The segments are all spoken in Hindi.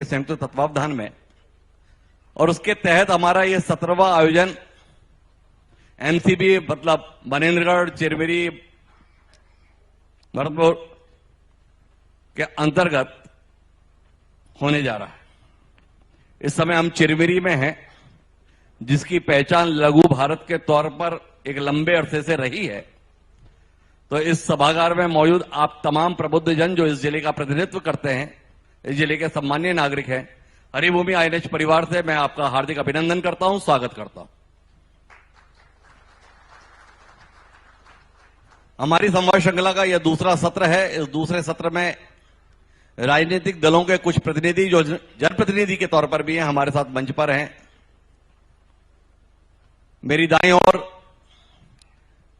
संयुक्त तत्वावधान में, और उसके तहत हमारा ये 17वां आयोजन एमसीबी मतलब मनेन्द्रगढ़ चिरमिरी भरतपुर के अंतर्गत होने जा रहा है। इस समय हम चिरमिरी में हैं, जिसकी पहचान लघु भारत के तौर पर एक लंबे अरसे से रही है। तो इस सभागार में मौजूद आप तमाम प्रबुद्ध जन जो इस जिले का प्रतिनिधित्व करते हैं, इस जिले के सम्मानीय नागरिक हैं, हरिभूमि आईएनएच परिवार से मैं आपका हार्दिक अभिनंदन करता हूं, स्वागत करता हूं। हमारी संवाद श्रृंखला का यह दूसरा सत्र है। इस दूसरे सत्र में राजनीतिक दलों के कुछ प्रतिनिधि जो जनप्रतिनिधि के तौर पर भी हैं, हमारे साथ मंच पर हैं। मेरी दाईं ओर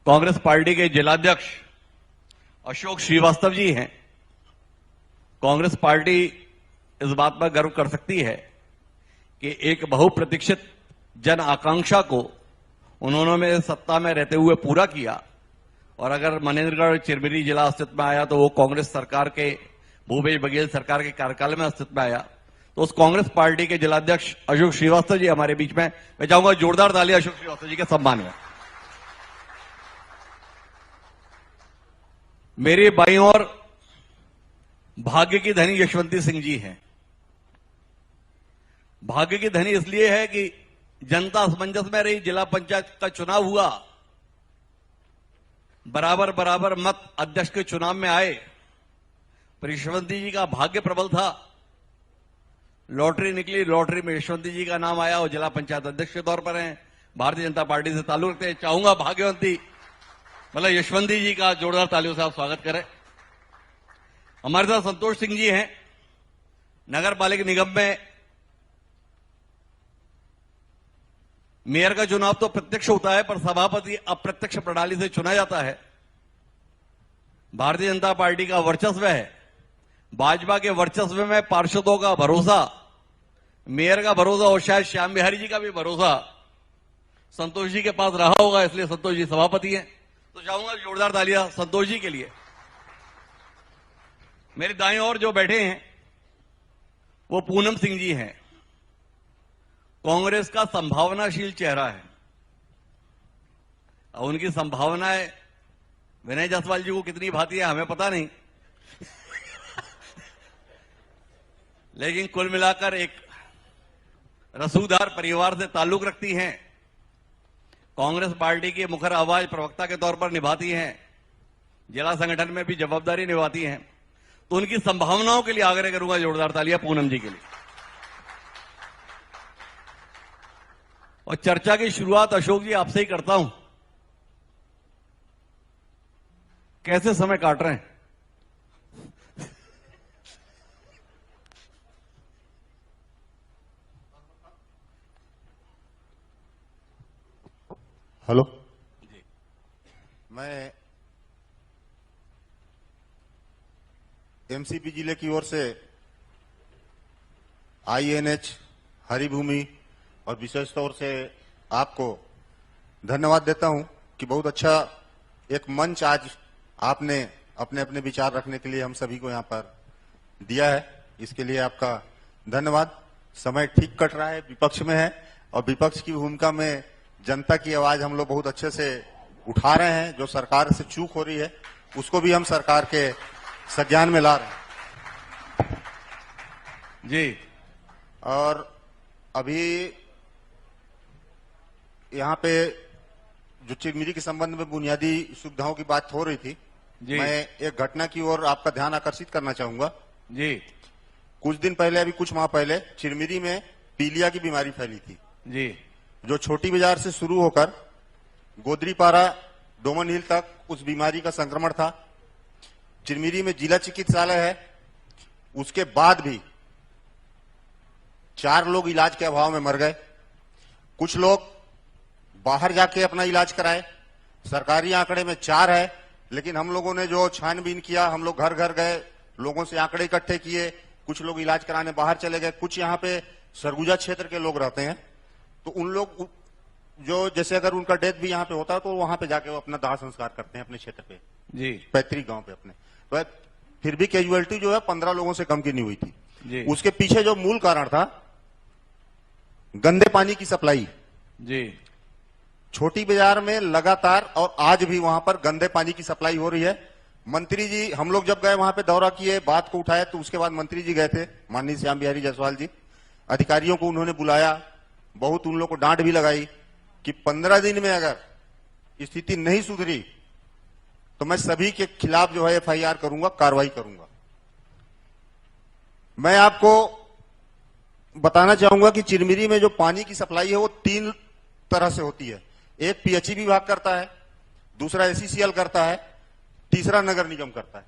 कांग्रेस पार्टी के जिलाध्यक्ष अशोक श्रीवास्तव जी हैं। कांग्रेस पार्टी इस बात पर गर्व कर सकती है कि एक बहुप्रतीक्षित जन आकांक्षा को उन्होंने सत्ता में रहते हुए पूरा किया, और अगर मनेन्द्रगढ़ चिरमिरी जिला अस्तित्व में आया तो वो कांग्रेस सरकार के, भूपेश बघेल सरकार के कार्यकाल में अस्तित्व में आया। तो उस कांग्रेस पार्टी के जिलाध्यक्ष अशोक श्रीवास्तव जी हमारे बीच में, मैं चाहूंगा जोरदार तालियां अशोक श्रीवास्तव जी के सम्मान में। मेरे बाईं ओर भाग्य की धनी यशवंती सिंह जी हैं। भाग्य की धनी इसलिए है कि जनता असमंजस में रही, जिला पंचायत का चुनाव हुआ, बराबर बराबर मत अध्यक्ष के चुनाव में आए, पर यशवंती जी का भाग्य प्रबल था। लॉटरी निकली, लॉटरी में यशवंती जी का नाम आया और जिला पंचायत अध्यक्ष के तौर पर हैं, भारतीय जनता पार्टी से ताल्लुक रखते हैं। चाहूंगा भाग्यवंती मतलब यशवंती जी का जोरदार तालियों से आप स्वागत करें। हमारे साथ संतोष सिंह जी हैं। नगर पालिका निगम में मेयर का चुनाव तो प्रत्यक्ष होता है, पर सभापति अप्रत्यक्ष प्रणाली से चुना जाता है। भारतीय जनता पार्टी का वर्चस्व है, भाजपा के वर्चस्व में पार्षदों का भरोसा, मेयर का भरोसा और शायद श्याम बिहारी जी का भी भरोसा संतोष जी के पास रहा होगा, इसलिए संतोष जी सभापति हैं। तो चाहूंगा जोरदार तालियां संतोष जी के लिए। मेरे दाएं ओर जो बैठे हैं वो पूनम सिंह जी हैं। कांग्रेस का संभावनाशील चेहरा है। उनकी संभावनाएं विनय जायसवाल जी को कितनी भाती है हमें पता नहीं, लेकिन कुल मिलाकर एक रसूखदार परिवार से ताल्लुक रखती हैं। कांग्रेस पार्टी की मुखर आवाज प्रवक्ता के तौर पर निभाती हैं, जिला संगठन में भी जवाबदारी निभाती हैं। तो उनकी संभावनाओं के लिए आग्रह करूंगा जोरदार तालियां पूनम जी के लिए। और चर्चा की शुरुआत अशोक जी आपसे ही करता हूं। कैसे समय काट रहे हैं? हेलो जी, मैं एमसीपी जिले की ओर से आईएनएच हरिभूमि और विशेष तौर से आपको धन्यवाद देता हूं कि बहुत अच्छा एक मंच आज आपने अपने अपने विचार रखने के लिए हम सभी को यहां पर दिया है। इसके लिए आपका धन्यवाद। समय ठीक कट रहा है, विपक्ष में है, और विपक्ष की भूमिका में जनता की आवाज हम लोग बहुत अच्छे से उठा रहे हैं। जो सरकार से चूक हो रही है उसको भी हम सरकार के संज्ञान में ला रहे हैं जी। और अभी यहाँ पे जो चिरमिरी के संबंध में बुनियादी सुविधाओं की बात हो रही थी, मैं एक घटना की ओर आपका ध्यान आकर्षित करना चाहूंगा जी। कुछ दिन पहले, अभी कुछ माह पहले चिरमिरी में पीलिया की बीमारी फैली थी जी, जो छोटी बाजार से शुरू होकर गोदरीपारा डोमन हिल तक उस बीमारी का संक्रमण था। चिरमिरी में जिला चिकित्सालय है, उसके बाद भी 4 लोग इलाज के अभाव में मर गए। कुछ लोग बाहर जाके अपना इलाज कराए। सरकारी आंकड़े में 4 है, लेकिन हम लोगों ने जो छानबीन किया, हम लोग घर घर गए, लोगों से आंकड़े इकट्ठे किए। कुछ लोग इलाज कराने बाहर चले गए, कुछ यहाँ पे सरगुजा क्षेत्र के लोग रहते हैं, तो उन लोग जो जैसे अगर उनका डेथ भी यहाँ पे होता है तो वहां पे जाके वो अपना दाह संस्कार करते हैं अपने क्षेत्र पे जी, पैतृक गांव पे अपने। तो फिर भी कैजुअलिटी जो है 15 लोगों से कम की नहीं हुई थी। जी। उसके पीछे जो मूल कारण था, गंदे पानी की सप्लाई। जी। छोटी बाजार में लगातार और आज भी वहां पर गंदे पानी की सप्लाई हो रही है। मंत्री जी, हम लोग जब गए वहां पे दौरा किए, बात को उठाया, तो उसके बाद मंत्री जी गए थे, माननीय श्याम बिहारी जायसवाल जी, अधिकारियों को उन्होंने बुलाया, बहुत उन लोगों को डांट भी लगाई कि 15 दिन में अगर स्थिति नहीं सुधरी तो मैं सभी के खिलाफ जो है एफआईआर करूंगा, कार्रवाई करूंगा। मैं आपको बताना चाहूंगा कि चिरमिरी में जो पानी की सप्लाई है वो 3 तरह से होती है। एक पीएचई विभाग करता है, दूसरा एसीसीएल करता है, तीसरा नगर निगम करता है।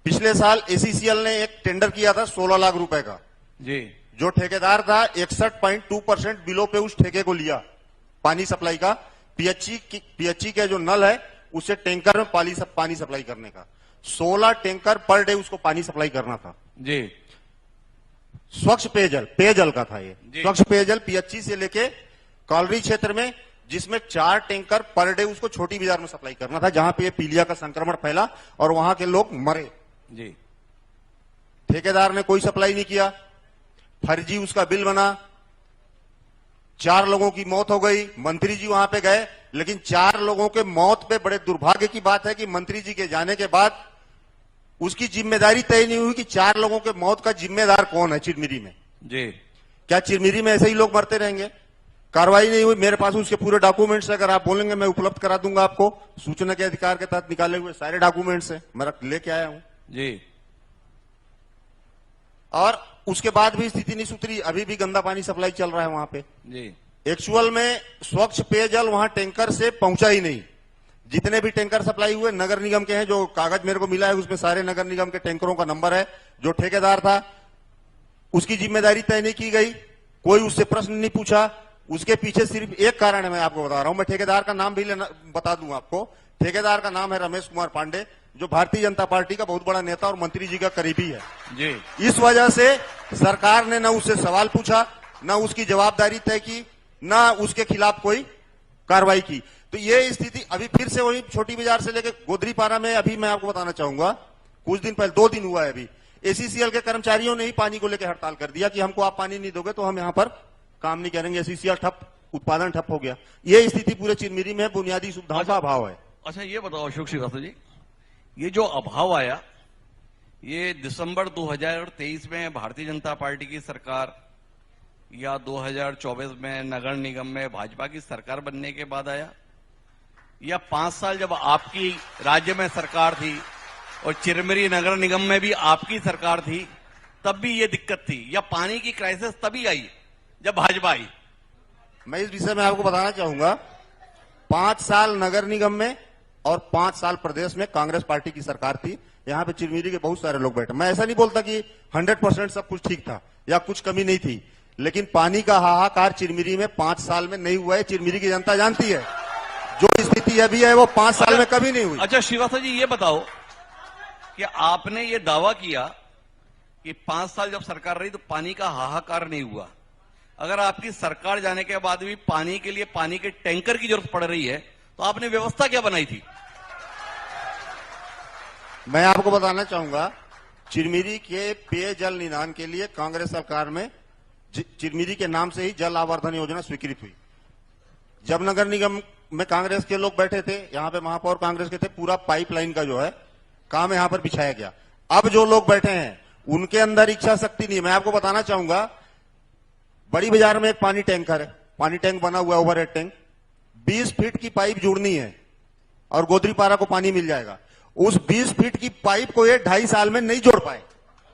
पिछले साल एसीसीएल ने एक टेंडर किया था 16 लाख रुपए का। जी। जो ठेकेदार था 61.2% बिलों पे उस ठेके को लिया पानी सप्लाई का। पीएचई के जो नल है उसे टैंकर में पानी सप्लाई करने का 16 टैंकर पर डे उसको पानी सप्लाई करना था। जी। स्वच्छ पेयजल का था ये। स्वच्छ पेयजल पीएचई से लेके कॉलरी क्षेत्र में, जिसमें 4 टैंकर पर डे उसको छोटी बाजार में सप्लाई करना था, जहां पे ये पीलिया का संक्रमण फैला और वहां के लोग मरे। जी। ठेकेदार ने कोई सप्लाई नहीं किया, फर्जी उसका बिल बना, 4 लोगों की मौत हो गई। मंत्री जी वहां पे गए, लेकिन 4 लोगों के मौत पे बड़े दुर्भाग्य की बात है कि मंत्री जी के जाने के बाद उसकी जिम्मेदारी तय नहीं हुई कि 4 लोगों के मौत का जिम्मेदार कौन है चिरमिरी में। जी। क्या चिरमिरी में ऐसे ही लोग मरते रहेंगे? कार्रवाई नहीं हुई। मेरे पास उसके पूरे डॉक्यूमेंट्स, अगर आप बोलेंगे मैं उपलब्ध करा दूंगा आपको। सूचना के अधिकार के तहत निकाले हुए सारे डॉक्यूमेंट्स है, मैं लेके आया हूं। जी। और उसके बाद भी स्थिति नहीं सुधरी, अभी भी गंदा पानी सप्लाई चल रहा है वहां पे। जी। एक्चुअल में स्वच्छ पेयजल वहां टैंकर से पहुंचा ही नहीं। जितने भी टैंकर सप्लाई हुए नगर निगम के हैं, जो कागज मेरे को मिला है उसमें सारे नगर निगम के टैंकरों का नंबर है। जो ठेकेदार था उसकी जिम्मेदारी तय नहीं की गई, कोई उससे प्रश्न नहीं पूछा। उसके पीछे सिर्फ एक कारण है, मैं आपको बता रहा हूं। मैं ठेकेदार का नाम भी बता दूं आपको। ठेकेदार का नाम है रमेश कुमार पांडे, जो भारतीय जनता पार्टी का बहुत बड़ा नेता और मंत्री जी का करीबी है। जी। इस वजह से सरकार ने न उससे सवाल पूछा, न उसकी जवाबदारी तय की, न उसके खिलाफ कोई कार्रवाई की। तो ये स्थिति अभी फिर से वही छोटी बाजार से लेकर गोदरीपारा में, अभी मैं आपको बताना चाहूंगा, कुछ दिन पहले 2 दिन हुआ है, अभी एसीसीएल के कर्मचारियों ने ही पानी को लेकर हड़ताल कर दिया कि हमको आप पानी नहीं दोगे तो हम यहां पर काम नहीं करेंगे। एसीसीएल ठप, उत्पादन ठप हो गया। ये स्थिति पूरे चिरमिरी में बुनियादी सुविधाओं का अभाव है। अच्छा, ये बताओ अशोक श्रीवास्तव जी, ये जो अभाव आया, ये दिसंबर 2023 में भारतीय जनता पार्टी की सरकार या 2024 में नगर निगम में भाजपा की सरकार बनने के बाद आया, या 5 साल जब आपकी राज्य में सरकार थी और चिरमिरी नगर निगम में भी आपकी सरकार थी तब भी ये दिक्कत थी, या पानी की क्राइसिस तभी आई जब भाजपा आई? मैं इस विषय में आपको बताना चाहूंगा, 5 साल नगर निगम में और 5 साल प्रदेश में कांग्रेस पार्टी की सरकार थी। यहां पे चिरमिरी के बहुत सारे लोग बैठे। मैं ऐसा नहीं बोलता कि 100% सब कुछ ठीक था या कुछ कमी नहीं थी, लेकिन पानी का हाहाकार चिरमिरी में 5 साल में नहीं हुआ है। चिरमिरी की जनता जानती है, जो स्थिति अभी है वो 5 साल में कभी नहीं हुई। अच्छा श्रीवास्तव जी, ये बताओ कि आपने ये दावा किया कि 5 साल जब सरकार रही तो पानी का हाहाकार नहीं हुआ। अगर आपकी सरकार जाने के बाद भी पानी के लिए पानी के टैंकर की जरूरत पड़ रही है तो आपने व्यवस्था क्या बनाई थी? मैं आपको बताना चाहूंगा, चिरमिरी के पेयजल निदान के लिए कांग्रेस सरकार में चिरमिरी के नाम से ही जल आवर्धन योजना स्वीकृत हुई। जब नगर निगम में कांग्रेस के लोग बैठे थे, यहां पे महापौर कांग्रेस के थे, पूरा पाइपलाइन का जो है काम यहां पर बिछाया गया। अब जो लोग बैठे हैं उनके अंदर इच्छा शक्ति नहीं है। मैं आपको बताना चाहूंगा, बड़ी बाजार में एक पानी टैंकर है, पानी टैंक बना हुआ है, ओवरहेड टैंक, 20 फीट की पाइप जोड़नी है और गोदरीपारा को पानी मिल जाएगा। उस 20 फीट की पाइप को ये 2.5 साल में नहीं जोड़ पाए।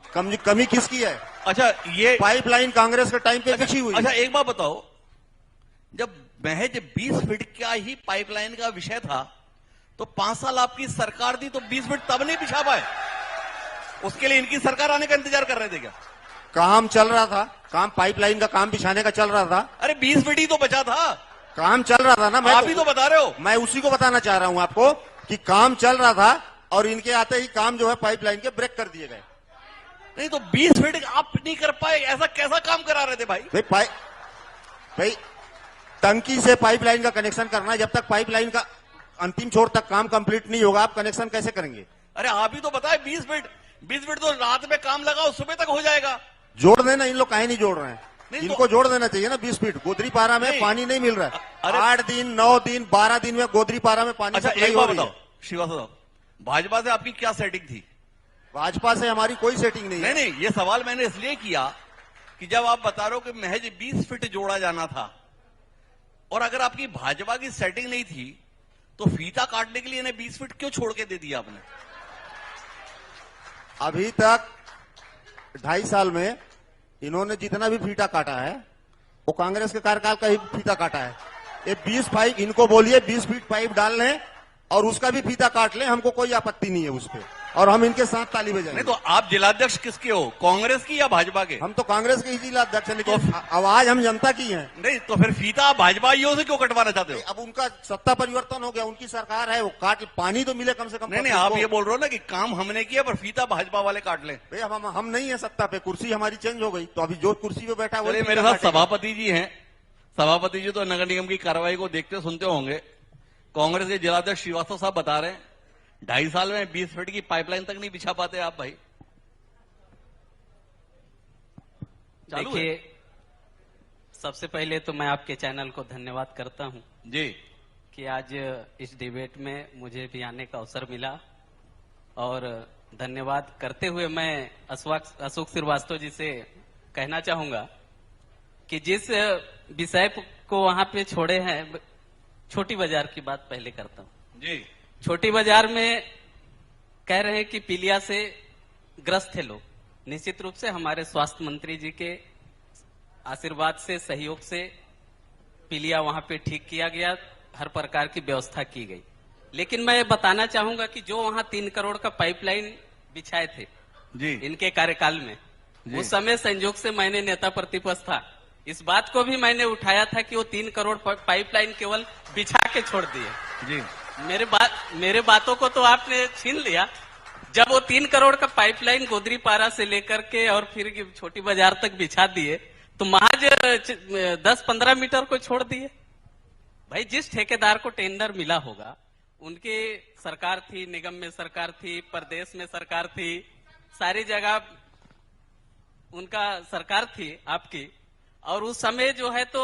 कमी किसकी है? अच्छा, ये पाइपलाइन कांग्रेस के टाइम पे बिछी हुई। अच्छा, एक बात बताओ, जब महज 20 फीट का ही पाइपलाइन का विषय था तो 5 साल आपकी सरकार थी तो 20 फीट तब नहीं बिछा पाए? उसके लिए इनकी सरकार आने का इंतजार कर रहे थे क्या? काम चल रहा था, काम पाइपलाइन का काम बिछाने का चल रहा था। अरे 20 फीट ही तो बचा था, काम चल रहा था ना। मैं आप ही तो बता रहे हो। मैं उसी को बताना चाह रहा हूं आपको कि काम चल रहा था और इनके आते ही काम जो है पाइपलाइन के ब्रेक कर दिए गए। नहीं तो 20 फीट आप नहीं कर पाए, ऐसा कैसा काम करा रहे थे भाई? भाई टंकी से पाइपलाइन का कनेक्शन करना है, जब तक पाइपलाइन का अंतिम छोर तक काम कंप्लीट नहीं होगा आप कनेक्शन कैसे करेंगे? अरे आप ही तो बताए 20 फीट, 20 फीट तो रात में काम लगाओ, सुबह तक हो जाएगा। जोड़ देना, इन लोग काहे नहीं जोड़ रहे हैं? नहीं इनको जोड़ देना चाहिए ना 20 फीट। गोदरीपारा में नहीं। पानी नहीं मिल रहा है। अरे 8 दिन 9 दिन 12 दिन में गोदरीपारा में पानी अच्छा सप्लाई एक हो बात रही है। बताओ श्रीवास्तव साहब, भाजपा से आपकी क्या सेटिंग थी? भाजपा से हमारी कोई सेटिंग नहीं है। नहीं, ये सवाल मैंने इसलिए किया कि जब आप बता रहे हो कि महज 20 फीट जोड़ा जाना था, और अगर आपकी भाजपा की सेटिंग नहीं थी तो फीता काटने के लिए इन्हें 20 फीट क्यों छोड़ के दे दिया आपने? अभी तक 2.5 साल में इन्होंने जितना भी फीता काटा है वो कांग्रेस के कार्यकाल का ही फीता काटा है। ये 20 पाइप इनको बोलिए 20 फीट पाइप डाल लें और उसका भी फीता काट लें, हमको कोई आपत्ति नहीं है उस पर, और हम इनके साथ ताली बजाएंगे। नहीं तो आप जिलाध्यक्ष किसके हो, कांग्रेस की या भाजपा के? हम तो कांग्रेस के ही जिलाध्यक्ष हैं, लेकिन आवाज हम जनता की है। नहीं तो फिर फीता आप भाजपाइयों से क्यों कटवाना चाहते हो? अब उनका सत्ता परिवर्तन हो गया, उनकी सरकार है, वो काट, पानी तो मिले कम से कम। नहीं आप ये बोल रहे हो ना कि काम हमने किया पर फीता भाजपा वाले काट लें। भाई हम नहीं है सत्ता पे, कुर्सी हमारी चेंज हो गई, तो अभी जो कुर्सी पे बैठा है चलिए, मेरे साथ सभापति जी हैं। सभापति जी तो नगर निगम की कार्रवाई को देखते सुनते होंगे। कांग्रेस के जिलाध्यक्ष श्रीवास्तव साहब बता रहे हैं 2.5 साल में 20 फीट की पाइपलाइन तक नहीं बिछा पाते आप भाई। देखिए, सबसे पहले तो मैं आपके चैनल को धन्यवाद करता हूं जी कि आज इस डिबेट में मुझे भी आने का अवसर मिला, और धन्यवाद करते हुए मैं अशोक श्रीवास्तव जी से कहना चाहूंगा कि जिस विषय को वहां पे छोड़े हैं, छोटी बाजार की बात पहले करता हूं जी। छोटी बाजार में कह रहे हैं कि पीलिया से ग्रस्त थे लोग। निश्चित रूप से हमारे स्वास्थ्य मंत्री जी के आशीर्वाद से, सहयोग से पीलिया वहां पे ठीक किया गया, हर प्रकार की व्यवस्था की गई। लेकिन मैं बताना चाहूंगा कि जो वहां 3 करोड़ का पाइपलाइन बिछाए थे जी इनके कार्यकाल में, जी। उस समय संयोग से मैंने नेता प्रतिपक्ष था, इस बात को भी मैंने उठाया था कि वो 3 करोड़ पाइपलाइन केवल बिछा के छोड़ दिए जी। मेरे बातों को तो आपने छीन लिया। जब वो 3 करोड़ का पाइपलाइन गोदरीपारा से लेकर के और फिर छोटी बाजार तक बिछा दिए, तो महज 10-15 मीटर को छोड़ दिए। भाई, जिस ठेकेदार को टेंडर मिला होगा, उनकी सरकार थी, निगम में सरकार थी, प्रदेश में सरकार थी, सारी जगह उनका सरकार थी आपकी, और उस समय जो है तो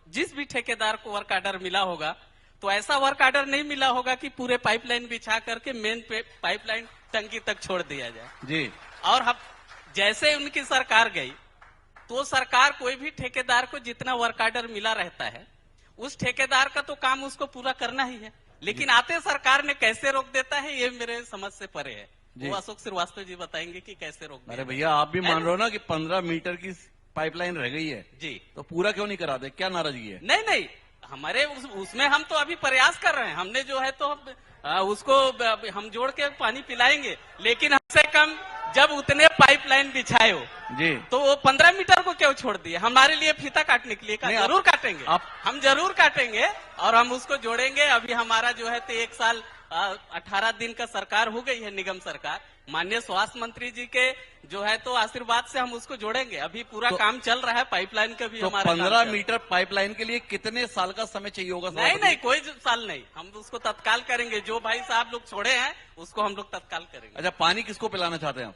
जिस भी ठेकेदार को वर्क ऑर्डर मिला होगा, तो ऐसा वर्क ऑर्डर नहीं मिला होगा कि पूरे पाइपलाइन बिछा करके मेन पाइपलाइन टंकी तक छोड़ दिया जाए जी। और हम जैसे उनकी सरकार गई, तो सरकार कोई भी ठेकेदार को जितना वर्क ऑर्डर मिला रहता है, उस ठेकेदार का तो काम उसको पूरा करना ही है। लेकिन आते सरकार ने कैसे रोक देता है, ये मेरे समझ से परे है। वो अशोक श्रीवास्तव जी बताएंगे कि कैसे रोक देता है। अरे भैया, आप भी मान रहे हो ना कि 15 मीटर की पाइपलाइन रह गई है जी, तो पूरा क्यों नहीं कराते? क्या नाराजगी है? नहीं, हमारे उसमें हम तो अभी प्रयास कर रहे हैं। हमने जो है तो उसको हम जोड़ के पानी पिलाएंगे, लेकिन हमसे कम जब उतने पाइपलाइन बिछाए हो जी, तो वो 15 मीटर को क्यों छोड़ दिए? हमारे लिए फीता काटने के लिए जरूर काटेंगे, हम जरूर काटेंगे और हम उसको जोड़ेंगे। अभी हमारा जो है तो 1 साल 18 दिन का सरकार हो गई है, निगम सरकार। माननीय स्वास्थ्य मंत्री जी के जो है तो आशीर्वाद से हम उसको जोड़ेंगे। अभी पूरा काम चल रहा है, पाइपलाइन का भी तो हमारा 15 मीटर पाइपलाइन के लिए कितने साल का समय चाहिए होगा? नहीं, कोई साल नहीं, हम उसको तत्काल करेंगे। जो भाई साहब लोग छोड़े हैं उसको हम लोग तत्काल करेंगे। अच्छा, पानी किसको पिलाना चाहते हैं आप?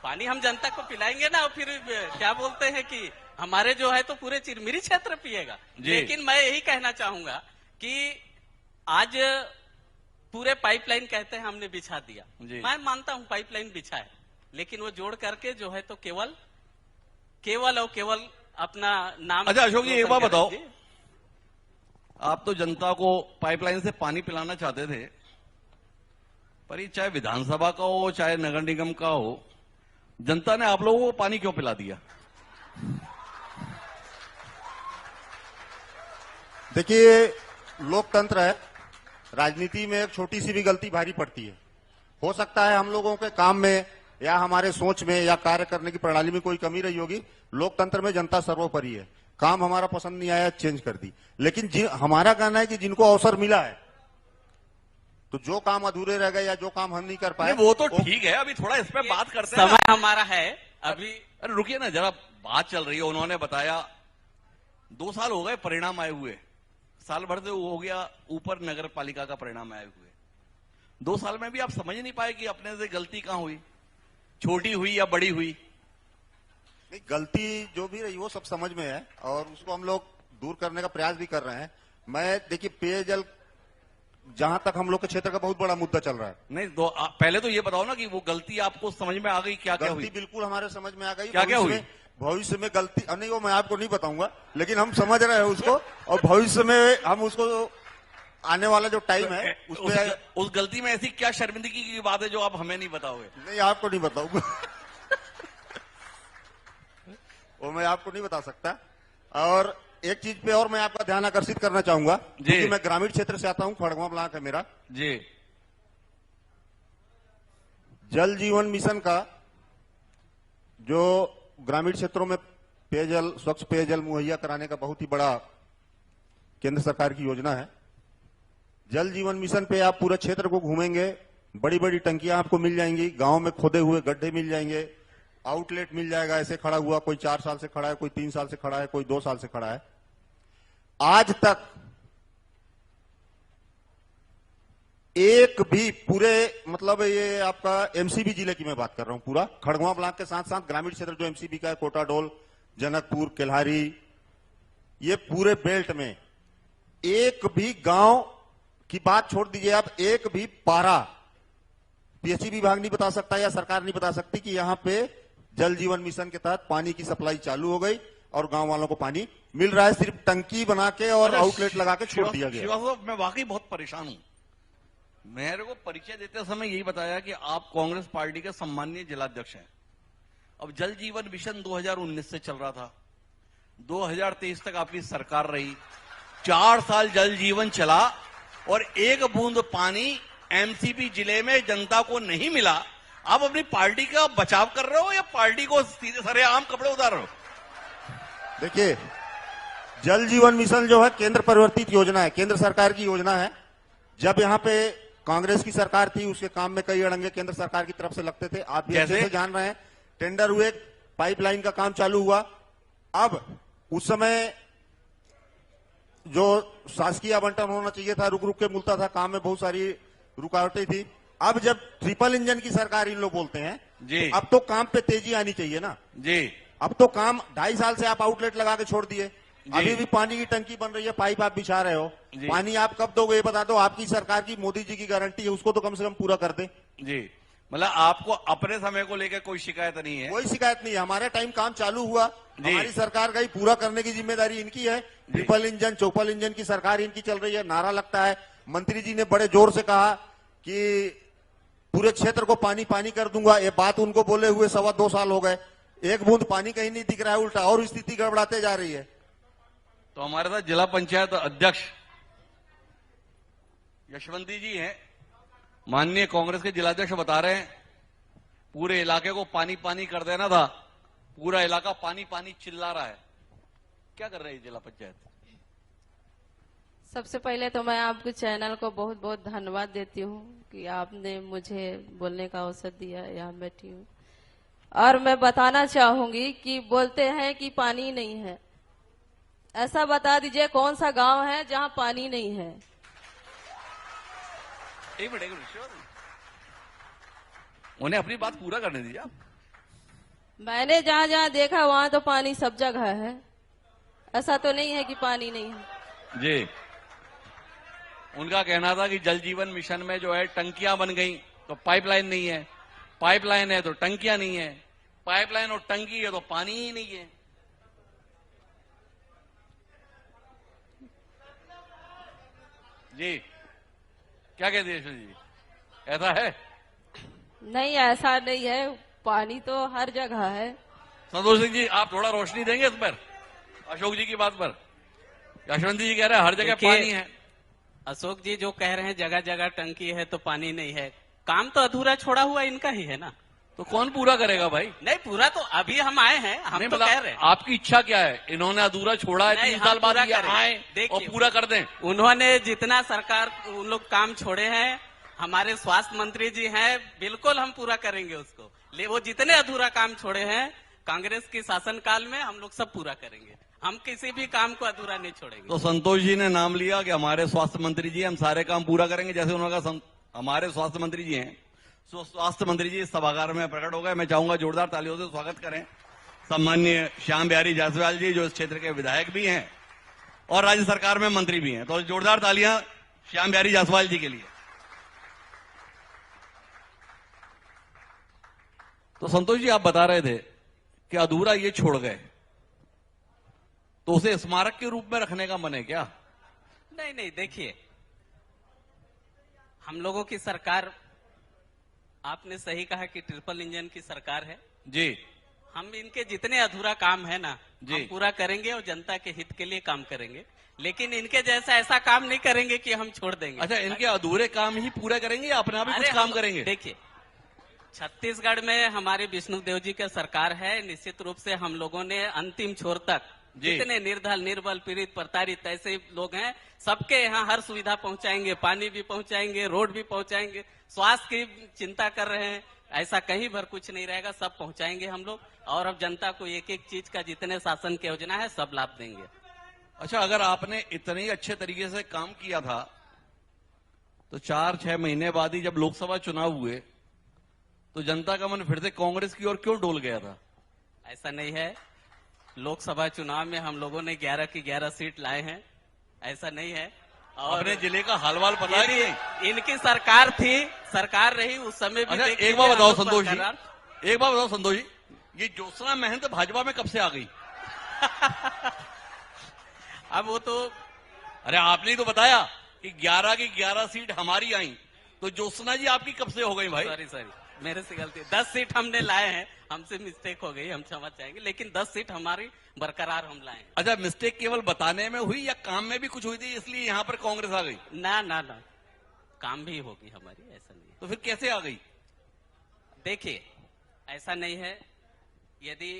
पानी हम जनता को पिलाएंगे ना, और फिर क्या बोलते हैं कि हमारे जो है तो पूरे चिरमिरी क्षेत्र पिएगा। लेकिन मैं यही कहना चाहूंगा कि आज पूरे पाइपलाइन कहते हैं हमने बिछा दिया, मैं मानता हूं पाइपलाइन बिछा है, लेकिन वो जोड़ करके जो है तो केवल और केवल अपना नाम। अच्छा अशोक जी, एक बात बताओ, आप तो जनता को पाइपलाइन से पानी पिलाना चाहते थे, पर ये चाहे विधानसभा का हो चाहे नगर निगम का हो, जनता ने आप लोगों को पानी क्यों पिला दिया? देखिए, लोकतंत्र है, राजनीति में एक छोटी सी भी गलती भारी पड़ती है। हो सकता है हम लोगों के काम में या हमारे सोच में या कार्य करने की प्रणाली में कोई कमी रही होगी। लोकतंत्र में जनता सर्वोपरि है। काम हमारा पसंद नहीं आया, चेंज कर दी। लेकिन हमारा कहना है कि जिनको अवसर मिला है, तो जो काम अधूरे रह गए या जो काम हम नहीं कर पाए, वो तो ठीक है। अभी थोड़ा इस पे बात करते हैं। समय हमारा है अभी। अरे रुकिए ना जरा, बात चल रही है। उन्होंने बताया 2 साल हो गए परिणाम आए हुए, साल भर से हो गया ऊपर नगर पालिका का परिणाम आए हुए। 2 साल में भी आप समझ नहीं पाए कि अपने से गलती कहां हुई। छोटी हुई या बड़ी हुई? नहीं, गलती जो भी रही वो सब समझ में है और उसको हम लोग दूर करने का प्रयास भी कर रहे हैं। मैं देखिए, पेयजल जहां तक हम लोग के क्षेत्र का बहुत बड़ा मुद्दा चल रहा है। नहीं तो पहले तो ये बताओ ना कि वो गलती आपको समझ में आ गई, क्या क्या गलती हुई? बिल्कुल हमारे समझ में आ गई। क्या क्या हुई? भविष्य में गलती नहीं, वो मैं आपको नहीं बताऊंगा, लेकिन हम समझ रहे हैं उसको, और भविष्य में हम उसको आने वाला जो टाइम है उसमें उस गलती में ऐसी क्या शर्मिंदगी की बात है जो आप हमें नहीं बताओगे? नहीं, आपको नहीं बताऊंगा। वो मैं आपको नहीं बता सकता। और एक चीज पे और मैं आपका ध्यान आकर्षित करना चाहूंगा, क्योंकि मैं ग्रामीण क्षेत्र से आता हूं, खड़गवा ब्लॉक है मेरा जी। जल जीवन मिशन का जो ग्रामीण क्षेत्रों में पेयजल, स्वच्छ पेयजल मुहैया कराने का बहुत ही बड़ा केंद्र सरकार की योजना है। जल जीवन मिशन पे आप पूरे क्षेत्र को घूमेंगे, बड़ी बड़ी टंकियां आपको मिल जाएंगी, गांव में खोदे हुए गड्ढे मिल जाएंगे, आउटलेट मिल जाएगा ऐसे खड़ा हुआ, कोई 4 साल से खड़ा है, कोई 3 साल से खड़ा है, कोई 2 साल से खड़ा है। आज तक एक भी पूरे, मतलब ये आपका एमसीबी जिले की मैं बात कर रहा हूं, पूरा खड़गवा ब्लॉक के साथ साथ ग्रामीण क्षेत्र जो एमसीबी का है, कोटाडोल, जनकपुर, केल्हारी, ये पूरे बेल्ट में एक भी गांव की बात छोड़ दीजिए आप, एक भी पारा पीएचई विभाग नहीं बता सकता या सरकार नहीं बता सकती कि यहां पे जल जीवन मिशन के तहत पानी की सप्लाई चालू हो गई और गांव वालों को पानी मिल रहा है। सिर्फ टंकी बना के और आउटलेट लगा के छोड़ दिया गया। श्रीवास्तव, मैं वाकई बहुत परेशान हूं। मेरे को परिचय देते समय यही बताया कि आप कांग्रेस पार्टी के सम्माननीय जिलाध्यक्ष हैं। अब जल जीवन मिशन 2019 से चल रहा था, 2023 तक आपकी सरकार रही, 4 साल जल जीवन चला और एक बूंद पानी एमसीबी जिले में जनता को नहीं मिला। आप अपनी पार्टी का बचाव कर रहे हो या पार्टी को सीधे सरेआम कपड़े उतार रहे हो? देखिए, जल जीवन मिशन जो है केंद्र परिवर्तित योजना है, केंद्र सरकार की योजना है। जब यहाँ पे कांग्रेस की सरकार थी, उसके काम में कई अड़ंगे केंद्र सरकार की तरफ से लगते थे, आप भी अच्छे से जान रहे हैं। टेंडर हुए, पाइपलाइन का काम चालू हुआ। अब उस समय जो शासकीय आवंटन होना चाहिए था, रुक रुक के मिलता था, काम में बहुत सारी रुकावटें थी। अब जब ट्रिपल इंजन की सरकार इन लोग बोलते हैं जी, तो अब तो काम पे तेजी आनी चाहिए ना जी। अब तो काम 2.5 साल से आप आउटलेट लगा के छोड़ दिए, अभी भी पानी की टंकी बन रही है, पाइप आप बिछा रहे हो, पानी आप कब दोगे ये बता दो। आपकी सरकार की, मोदी जी की गारंटी है, उसको तो कम से कम पूरा कर दे जी। मतलब आपको अपने समय को लेकर कोई शिकायत नहीं है? कोई शिकायत नहीं है। हमारे टाइम काम चालू हुआ, हमारी सरकार गई, पूरा करने की जिम्मेदारी इनकी है। ट्रिपल इंजन, चौपल इंजन की सरकार इनकी चल रही है, नारा लगता है। मंत्री जी ने बड़े जोर से कहा कि पूरे क्षेत्र को पानी पानी कर दूंगा, ये बात उनको बोले हुए 2.25 साल हो गए, एक बूंद पानी कहीं नहीं दिख रहा है, उल्टा और स्थिति गड़बड़ाते जा रही है। तो हमारे साथ जिला पंचायत अध्यक्ष यशवंती जी हैं, माननीय कांग्रेस के जिलाध्यक्ष, बता रहे हैं पूरे इलाके को पानी पानी कर देना था, पूरा इलाका पानी पानी चिल्ला रहा है। क्या कर रही है जिला पंचायत? सबसे पहले तो मैं आपके चैनल को बहुत बहुत धन्यवाद देती हूँ कि आपने मुझे बोलने का अवसर दिया, यहाँ बैठी हूँ। और मैं बताना चाहूंगी कि बोलते हैं कि पानी नहीं है, ऐसा बता दीजिए कौन सा गांव है जहां पानी नहीं है? एक मिनट उन्हें अपनी बात पूरा करने दीजिए आप। मैंने जहां जहां देखा वहां तो पानी सब जगह है, ऐसा तो नहीं है कि पानी नहीं है जी। उनका कहना था कि जल जीवन मिशन में जो है टंकियां बन गई तो पाइपलाइन नहीं है, पाइपलाइन है तो टंकियां नहीं है, पाइपलाइन और टंकी है तो पानी ही नहीं है। जी क्या कहते हैं जी, ऐसा है? नहीं, ऐसा नहीं है, पानी तो हर जगह है। संतोष सिंह जी, आप थोड़ा रोशनी देंगे इस पर, अशोक जी की बात पर। यशवंत जी कह रहे हैं हर जगह पानी है। अशोक जी जो कह रहे हैं जगह जगह टंकी है तो पानी नहीं है, काम तो अधूरा छोड़ा हुआ इनका ही है ना, तो कौन पूरा करेगा भाई? नहीं, पूरा तो अभी हम आए हैं, हम तो कह रहे हैं। आपकी इच्छा क्या है? इन्होंने अधूरा छोड़ा है, 3 साल बाद आए और पूरा कर दें। उन्होंने जितना सरकार उन लोग काम छोड़े हैं, हमारे स्वास्थ्य मंत्री जी हैं, बिल्कुल हम पूरा करेंगे उसको। वो जितने अधूरा काम छोड़े हैं कांग्रेस की शासनकाल में, हम लोग सब पूरा करेंगे। हम किसी भी काम को अधूरा नहीं छोड़ेंगे। तो संतोष जी ने नाम लिया कि हमारे स्वास्थ्य मंत्री जी हम सारे काम पूरा करेंगे, जैसे उन्होंने कहा हमारे स्वास्थ्य मंत्री जी हैं, स्वास्थ्य मंत्री जी इस सभागार में प्रकट हो गए। मैं चाहूंगा जोरदार तालियों से स्वागत करें सम्माननीय श्याम बिहारी जायसवाल जी, जो इस क्षेत्र के विधायक भी हैं और राज्य सरकार में मंत्री भी हैं। तो जोरदार तालियां श्याम बिहारी जायसवाल जी के लिए। तो संतोष जी, आप बता रहे थे कि अधूरा ये छोड़ गए, तो उसे स्मारक के रूप में रखने का मन है क्या? नहीं नहीं, देखिए, हम लोगों की सरकार, आपने सही कहा कि ट्रिपल इंजन की सरकार है जी। हम इनके जितने अधूरा काम है ना, जी। हम पूरा करेंगे और जनता के हित के लिए काम करेंगे, लेकिन इनके जैसा ऐसा काम नहीं करेंगे कि हम छोड़ देंगे। अच्छा, इनके अधूरे काम ही पूरे करेंगे या अपना भी कुछ अरे काम हम- करेंगे? देखिए, छत्तीसगढ़ में हमारे विष्णुदेव जी की सरकार है। निश्चित रूप से हम लोगों ने अंतिम छोर तक जी। जितने निर्धल, निर्बल, पीड़ित, प्रताड़ित ऐसे लोग हैं, सबके यहाँ हर सुविधा पहुंचाएंगे, पानी भी पहुंचाएंगे, रोड भी पहुंचाएंगे, स्वास्थ्य की चिंता कर रहे हैं, ऐसा कहीं भर कुछ नहीं रहेगा, सब पहुंचाएंगे हम लोग। और अब जनता को एक एक चीज का जितने शासन की योजना है सब लाभ देंगे। अच्छा, अगर आपने इतने ही अच्छे तरीके से काम किया था तो 4-6 महीने बाद ही जब लोकसभा चुनाव हुए तो जनता का मन फिर से कांग्रेस की ओर क्यों डोल गया था? ऐसा नहीं है, लोकसभा चुनाव में हम लोगों ने 11 की 11 सीट लाए हैं, ऐसा नहीं है। और अपने जिले का हालवाल पता है कि नहीं? यदि इनकी सरकार थी, सरकार रही उस समय भी। अच्छा, देखिए, एक बात बताओ हम लोग संतोष बरकरार- जी, एक बात बताओ संतोष जी, ये ज्योत्सना महंत भाजपा में कब से आ गई? अब वो तो अरे आपने ही तो बताया कि 11 की 11 सीट हमारी आई, तो ज्योत्सना जी आपकी कब से हो गई भाई? सॉरी, मेरे से गलती। 10 सीट हमने लाए हैं, हमसे मिस्टेक हो गई, हम क्षमा चाहेंगे, लेकिन 10 सीट हमारी बरकरार हम लाए हैं। अच्छा, मिस्टेक केवल बताने में हुई या काम में भी कुछ हुई थी इसलिए यहाँ पर कांग्रेस आ गई? ना ना ना, काम भी होगी हमारी, ऐसा नहीं है। तो फिर कैसे आ गई? देखिए, ऐसा नहीं है, यदि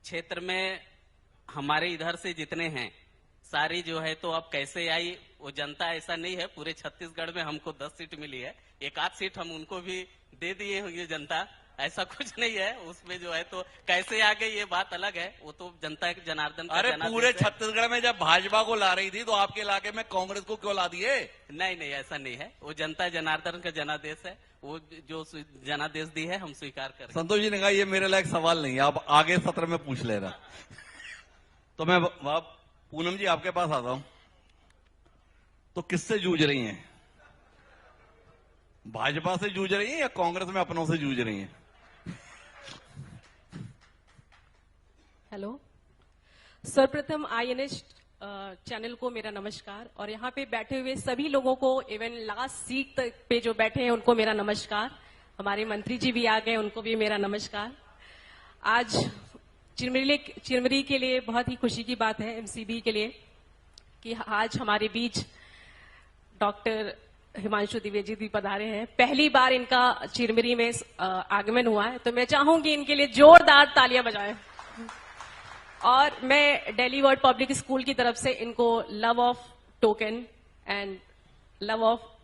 क्षेत्र में हमारे इधर से जितने हैं सारी जो है, तो अब कैसे आई वो जनता, ऐसा नहीं है। पूरे छत्तीसगढ़ में हमको 10 सीट मिली है, एक आध सीट हम उनको भी दे दिए होंगे जनता, ऐसा कुछ नहीं है। उसमें जो है तो कैसे आ गई ये बात अलग है, वो तो जनता के जनार्दन का अरे जनादेश पूरे है। छत्तीसगढ़ में जब भाजपा को ला रही थी तो आपके इलाके में कांग्रेस को क्यों ला दिए? नहीं नहीं, ऐसा नहीं है, वो जनता जनार्दन का जनादेश है, वो जो जनादेश दी है हम स्वीकार करें। संतोष जी ने कहा ये मेरे लायक सवाल नहीं है, आप आगे सत्र में पूछ लेना। तो मैं पूनम जी आपके पास आता हूं, तो किससे जूझ रही हैं? भाजपा से जूझ रही हैं या कांग्रेस में अपनों से जूझ रही हैं? हेलो, सर्वप्रथम INH चैनल को मेरा नमस्कार, और यहाँ पे बैठे हुए सभी लोगों को, इवन लास्ट सीट तक पे जो बैठे हैं उनको मेरा नमस्कार। हमारे मंत्री जी भी आ गए, उनको भी मेरा नमस्कार। आज चिरमिरी के लिए बहुत ही खुशी की बात है, MCB के लिए, कि आज हमारे बीच डॉक्टर हिमांशु द्विवेदी जी पधारे हैं। पहली बार इनका चिरमिरी में आगमन हुआ है, तो मैं चाहूंगी इनके लिए जोरदार तालियां बजाएं। और मैं दिल्ली वर्ल्ड पब्लिक स्कूल की तरफ से इनको love of token and love of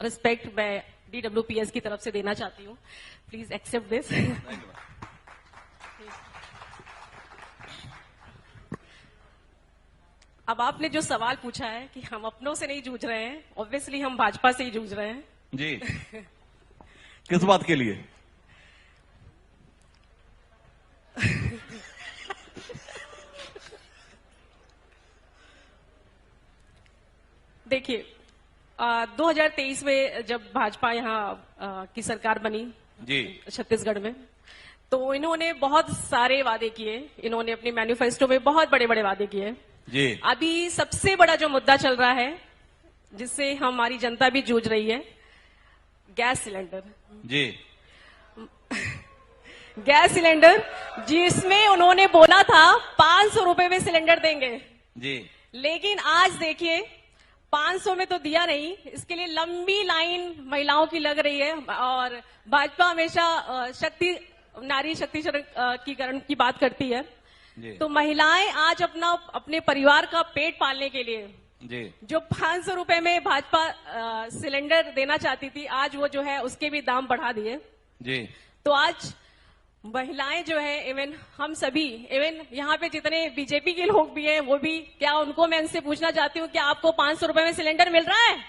respect मैं DWPS की तरफ से देना चाहती हूँ। Please accept this. अब आपने जो सवाल पूछा है कि हम अपनों से नहीं जूझ रहे हैं, ऑब्वियसली हम भाजपा से ही जूझ रहे हैं। जी। किस बात के लिए? देखिए, 2023 में जब भाजपा यहाँ की सरकार बनी जी। छत्तीसगढ़ में, तो इन्होंने बहुत सारे वादे किए। इन्होंने अपने मैनिफेस्टो में बहुत बड़े बड़े वादे किए। जी। अभी सबसे बड़ा जो मुद्दा चल रहा है, जिससे हमारी जनता भी जूझ रही है, गैस सिलेंडर। जी। गैस सिलेंडर, जिसमें उन्होंने बोला था 500 रुपए में सिलेंडर देंगे। जी। लेकिन आज देखिए, 500 में तो दिया नहीं, इसके लिए लंबी लाइन महिलाओं की लग रही है। और भाजपा हमेशा नारी शक्तिकरण की बात करती है। जी। तो महिलाएं आज अपने परिवार का पेट पालने के लिए जी। जो 500 रुपए में भाजपा सिलेंडर देना चाहती थी, आज वो जो है उसके भी दाम बढ़ा दिए। जी। तो आज महिलाएं जो है, इवन हम सभी, इवन यहाँ पे जितने बीजेपी के लोग भी हैं, वो भी, क्या उनको मैं इनसे पूछना चाहती हूँ कि आपको 500 रुपए में सिलेंडर मिल रहा है?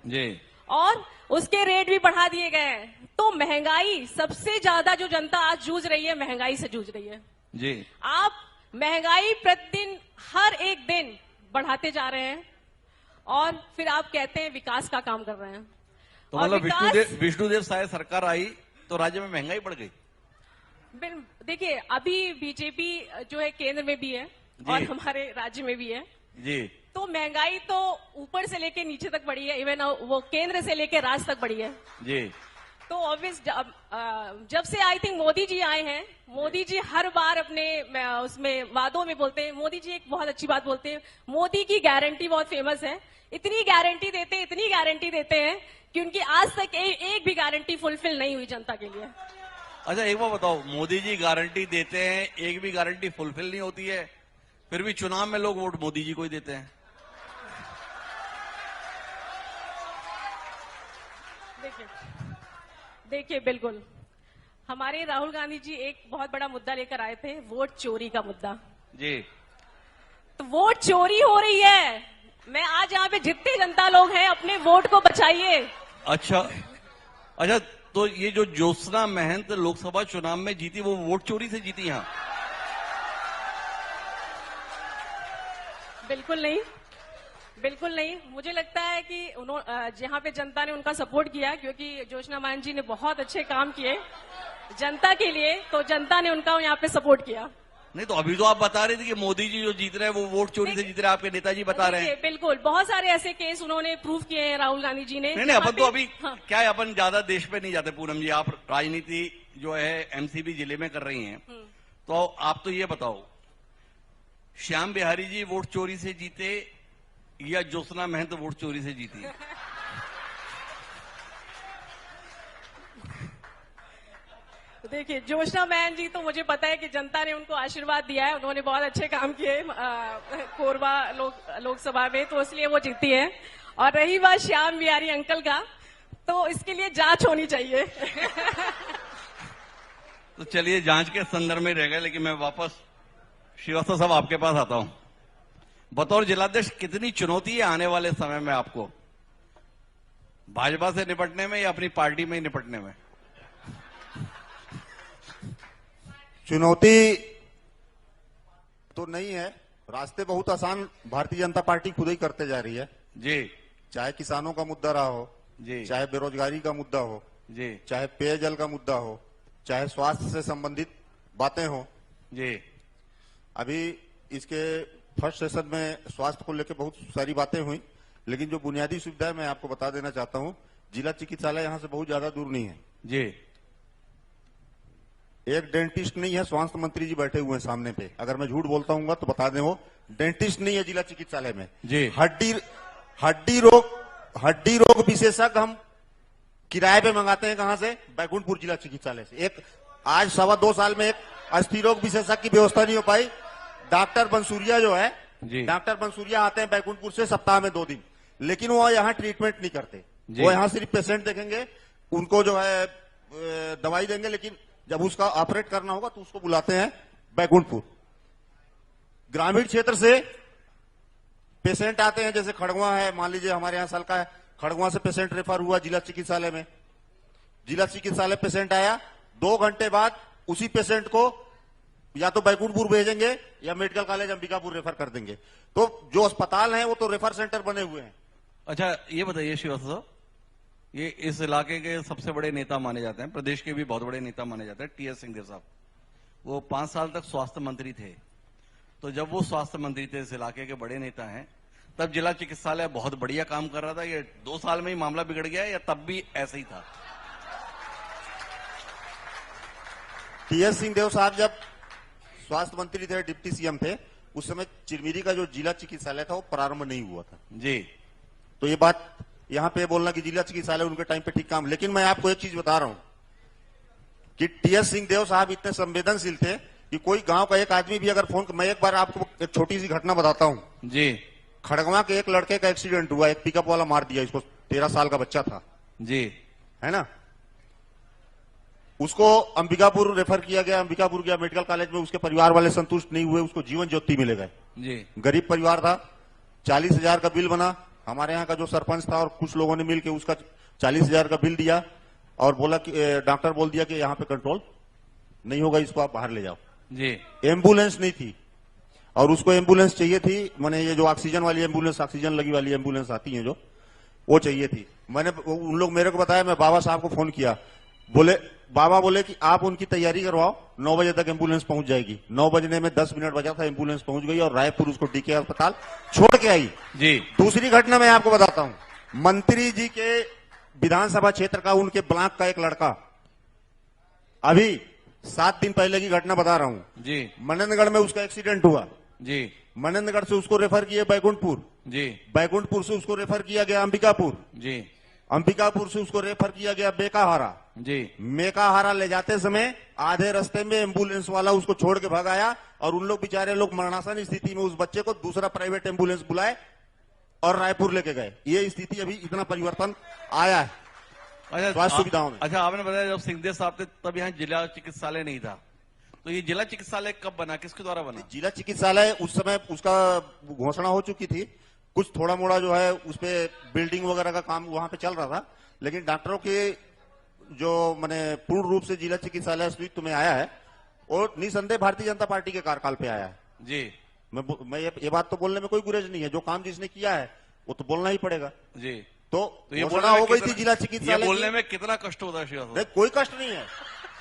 जी। और उसके रेट भी बढ़ा दिए गए हैं। तो महंगाई, सबसे ज्यादा जो जनता आज जूझ रही है, महंगाई से जूझ रही है। जी। आप महंगाई प्रतिदिन हर एक दिन बढ़ाते जा रहे हैं और फिर आप कहते हैं विकास का काम कर रहे हैं। तो और मतलब विष्णुदेव साय सरकार आई तो राज्य में महंगाई बढ़ गई। देखिए, अभी बीजेपी जो है केंद्र में भी है और हमारे राज्य में भी है जी। तो महंगाई तो ऊपर से लेके नीचे तक बढ़ी है, इवन वो केंद्र से लेके राज्य तक बढ़ी है जी। तो ऑब्वियस जब से आई थिंक मोदी जी आए हैं, मोदी जी हर बार अपने उसमें वादों में बोलते हैं। मोदी जी एक बहुत अच्छी बात बोलते हैं, मोदी की गारंटी बहुत फेमस है। इतनी गारंटी देते हैं कि उनकी आज तक एक भी गारंटी फुलफिल नहीं हुई जनता के लिए। अच्छा, एक बार बताओ, मोदी जी गारंटी देते हैं, एक भी गारंटी फुलफिल नहीं होती है, फिर भी चुनाव में लोग वोट मोदी जी को ही देते हैं। देखिए बिल्कुल, हमारे राहुल गांधी जी एक बहुत बड़ा मुद्दा लेकर आए थे, वोट चोरी का मुद्दा। जी। तो वोट चोरी हो रही है। मैं आज यहाँ पे जितने जनता लोग हैं, अपने वोट को बचाइए। अच्छा, तो ये जो ज्योत्सना महंत लोकसभा चुनाव में जीती, वो वोट चोरी से जीती यहाँ? बिल्कुल नहीं, बिल्कुल नहीं। मुझे लगता है कि जहाँ पे जनता ने उनका सपोर्ट किया, क्योंकि ज्योत्सना महंत जी ने बहुत अच्छे काम किए जनता के लिए, तो जनता ने उनका यहाँ पे सपोर्ट किया। नहीं तो अभी तो आप बता रहे थे कि मोदी जी जो जीत रहे हैं वो वोट चोरी से जीत रहे हैं, आपके नेताजी बता रहे हैं। बिल्कुल, बहुत सारे ऐसे केस उन्होंने प्रूव किए हैं राहुल गांधी जी ने। नहीं, अपन तो अभी क्या है, अपन ज्यादा देश पे नहीं जाते। पूनम जी, आप राजनीति जो है एमसीबी जिले में कर रही हैं, तो आप तो ये बताओ, श्याम बिहारी जी वोट चोरी से जीते या ज्योत्सना महंत वोट चोरी से जीती? देखिए, ज्योत्सना महंत जी तो मुझे पता है कि जनता ने उनको आशीर्वाद दिया है, उन्होंने बहुत अच्छे काम किए कोरबा लोकसभा में, तो इसलिए वो जीती है। और रही बात श्याम बिहारी अंकल का, तो इसके लिए जांच होनी चाहिए। तो चलिए, जांच के संदर्भ में रह गए, लेकिन मैं वापस श्रीवास्तव साहब आपके पास आता हूं। बतौर जिलाध्यक्ष कितनी चुनौती है आने वाले समय में आपको, भाजपा से निपटने में या अपनी पार्टी में ही निपटने में? चुनौती तो नहीं है, रास्ते बहुत आसान भारतीय जनता पार्टी खुद ही करते जा रही है जी। चाहे किसानों का मुद्दा रहा हो जी, चाहे बेरोजगारी का मुद्दा हो जी, चाहे पेयजल का मुद्दा हो, चाहे स्वास्थ्य से संबंधित बातें हो जी। अभी इसके फर्स्ट सेशन में स्वास्थ्य को लेकर बहुत सारी बातें हुई, लेकिन जो बुनियादी सुविधाएं मैं आपको बता देना चाहता हूं, जिला चिकित्सालय यहां से बहुत ज्यादा दूर नहीं है जी। एक डेंटिस्ट नहीं है, स्वास्थ्य मंत्री जी बैठे हुए हैं सामने पे, अगर मैं झूठ बोलता हूँ तो बता दें, वो डेंटिस्ट नहीं है जिला चिकित्सालय में जी। हड्डी रोग विशेषज्ञ हम किराए पे मंगाते हैं, कहां से? बैकुंठपुर जिला चिकित्सालय से। एक आज 2.25 साल में एक अस्थि रोग विशेषज्ञ की व्यवस्था नहीं हो पाई। डॉक्टर बंसूरिया जो है, डॉक्टर बंसूरिया आते हैं बैकुंठपुर से सप्ताह में 2 दिन, लेकिन वो यहाँ ट्रीटमेंट नहीं करते। वो यहाँ सिर्फ पेशेंट देखेंगे, उनको जो है दवाई देंगे, लेकिन जब उसका ऑपरेट करना होगा तो उसको बुलाते हैं बैकुंठपुर। ग्रामीण क्षेत्र से पेशेंट आते हैं, जैसे खड़गवा है, मान लीजिए हमारे यहाँ सलका है, खड़गवा से पेशेंट रेफर हुआ जिला चिकित्सालय में, जिला चिकित्सालय पेशेंट आया, 2 घंटे बाद उसी पेशेंट को या तो बैकुंठपुर भेजेंगे या मेडिकल कॉलेज अंबिकापुर रेफर कर देंगे। तो जो अस्पताल हैं वो तो रेफर सेंटर बने हुए हैं। अच्छा, ये बताइए श्रीवास्तव साहब, ये इस इलाके के सबसे बड़े नेता माने जाते हैं, प्रदेश के भी बहुत बड़े नेता माने जाते हैं, टीएस सिंहदेव साहब। वो 5 साल तक स्वास्थ्य मंत्री थे, तो जब वो स्वास्थ्य मंत्री थे, इस इलाके के बड़े नेता हैं, तब जिला चिकित्सालय बहुत बढ़िया काम कर रहा था। ये 2 साल में ही मामला बिगड़ गया या तब भी ऐसे ही था? टीएस सिंहदेव साहब जब स्वास्थ्य मंत्री थे, डिप्टी सीएम थे, उस समय चिरमिरी का जो जिला चिकित्सालय था वो प्रारंभ नहीं हुआ था जी। तो ये बात यहां पे बोलना कि जिला चिकित्सालय उनके टाइम पे ठीक काम, लेकिन मैं आपको एक चीज बता रहा हूं कि टीएस सिंहदेव साहब इतने संवेदनशील थे कि कोई गांव का एक आदमी भी अगर फोन, मैं एक बार आपको एक छोटी सी घटना बताता हूं जी। खड़गवा के एक लड़के का एक्सीडेंट हुआ, एक पिकअप वाला मार दिया इसको, 13 साल का बच्चा था जी, है ना। उसको अंबिकापुर रेफर किया गया, अंबिकापुर गया मेडिकल कॉलेज में, उसके परिवार वाले संतुष्ट नहीं हुए, उसको जीवन ज्योति मिले गए जी। गरीब परिवार था, 40,000 का बिल बना। हमारे यहाँ का जो सरपंच था और कुछ लोगों ने मिलकर उसका 40,000 का बिल दिया और बोला कि डॉक्टर बोल दिया कि यहाँ पे कंट्रोल नहीं होगा, इसको आप बाहर ले जाओ। जी। एम्बुलेंस नहीं थी और उसको एम्बुलेंस चाहिए थी, मैंने ये जो ऑक्सीजन वाली एम्बुलेंस, ऑक्सीजन लगी वाली एम्बुलेंस आती है जो, वो चाहिए थी। मैंने उन लोग मेरे को बताया, मैं बाबा साहब को फोन किया, बाबा बोले कि आप उनकी तैयारी करवाओ, 9 बजे तक एम्बुलेंस पहुंच जाएगी। 9 बजने में 10 मिनट बचा था, एम्बुलेंस पहुंच गई और रायपुर उसको डीके अस्पताल छोड़ के आई। जी। दूसरी घटना मैं आपको बताता हूं, मंत्री जी के विधानसभा क्षेत्र का, उनके ब्लॉक का एक लड़का, अभी 7 दिन पहले की घटना बता रहा हूं जी। मनंदगढ़ में उसका एक्सीडेंट हुआ। जी। मनंदगढ़ से उसको रेफर किया बैकुंठपुर, जी। बैकुंठपुर से उसको रेफर किया गया अंबिकापुर, जी। अंबिकापुर से उसको रेफर किया गया मेकाहारा। जी। मेकाहारा ले जाते समय आधे रास्ते में एम्बुलेंस वाला उसको छोड़ के भगाया और उन लोग बेचारे लोग मरणासन स्थिति में उस बच्चे को दूसरा प्राइवेट एम्बुलेंस बुलाए और रायपुर लेके गए। ये स्थिति अभी इतना परिवर्तन आया है अच्छा, स्वास्थ्य सुविधाओं में। अच्छा, आपने बताया जब सिंहदेव साहब थे तब यहाँ जिला चिकित्सालय नहीं था, तो ये जिला चिकित्सालय कब बना, किसके द्वारा बना? जिला चिकित्सालय उस समय उसका घोषणा हो चुकी थी, कुछ थोड़ा मोड़ा जो है उस पे बिल्डिंग वगैरह का काम वहां पे चल रहा था, लेकिन डॉक्टरों के जो मैंने पूर्ण रूप से जिला चिकित्सालय अस्तित्व में आया है और निसंदेह भारतीय जनता पार्टी के कार्यकाल पे आया है। जी। मैं ये बात तो बोलने में कोई गुरेज नहीं है, जो काम जिसने किया है वो तो बोलना ही पड़ेगा। जी। तो ये घोषणा हो गई थी जिला चिकित्सालय, बोलने में कितना कष्ट होता है श्रीवास्तव? नहीं, कोई कष्ट नहीं है।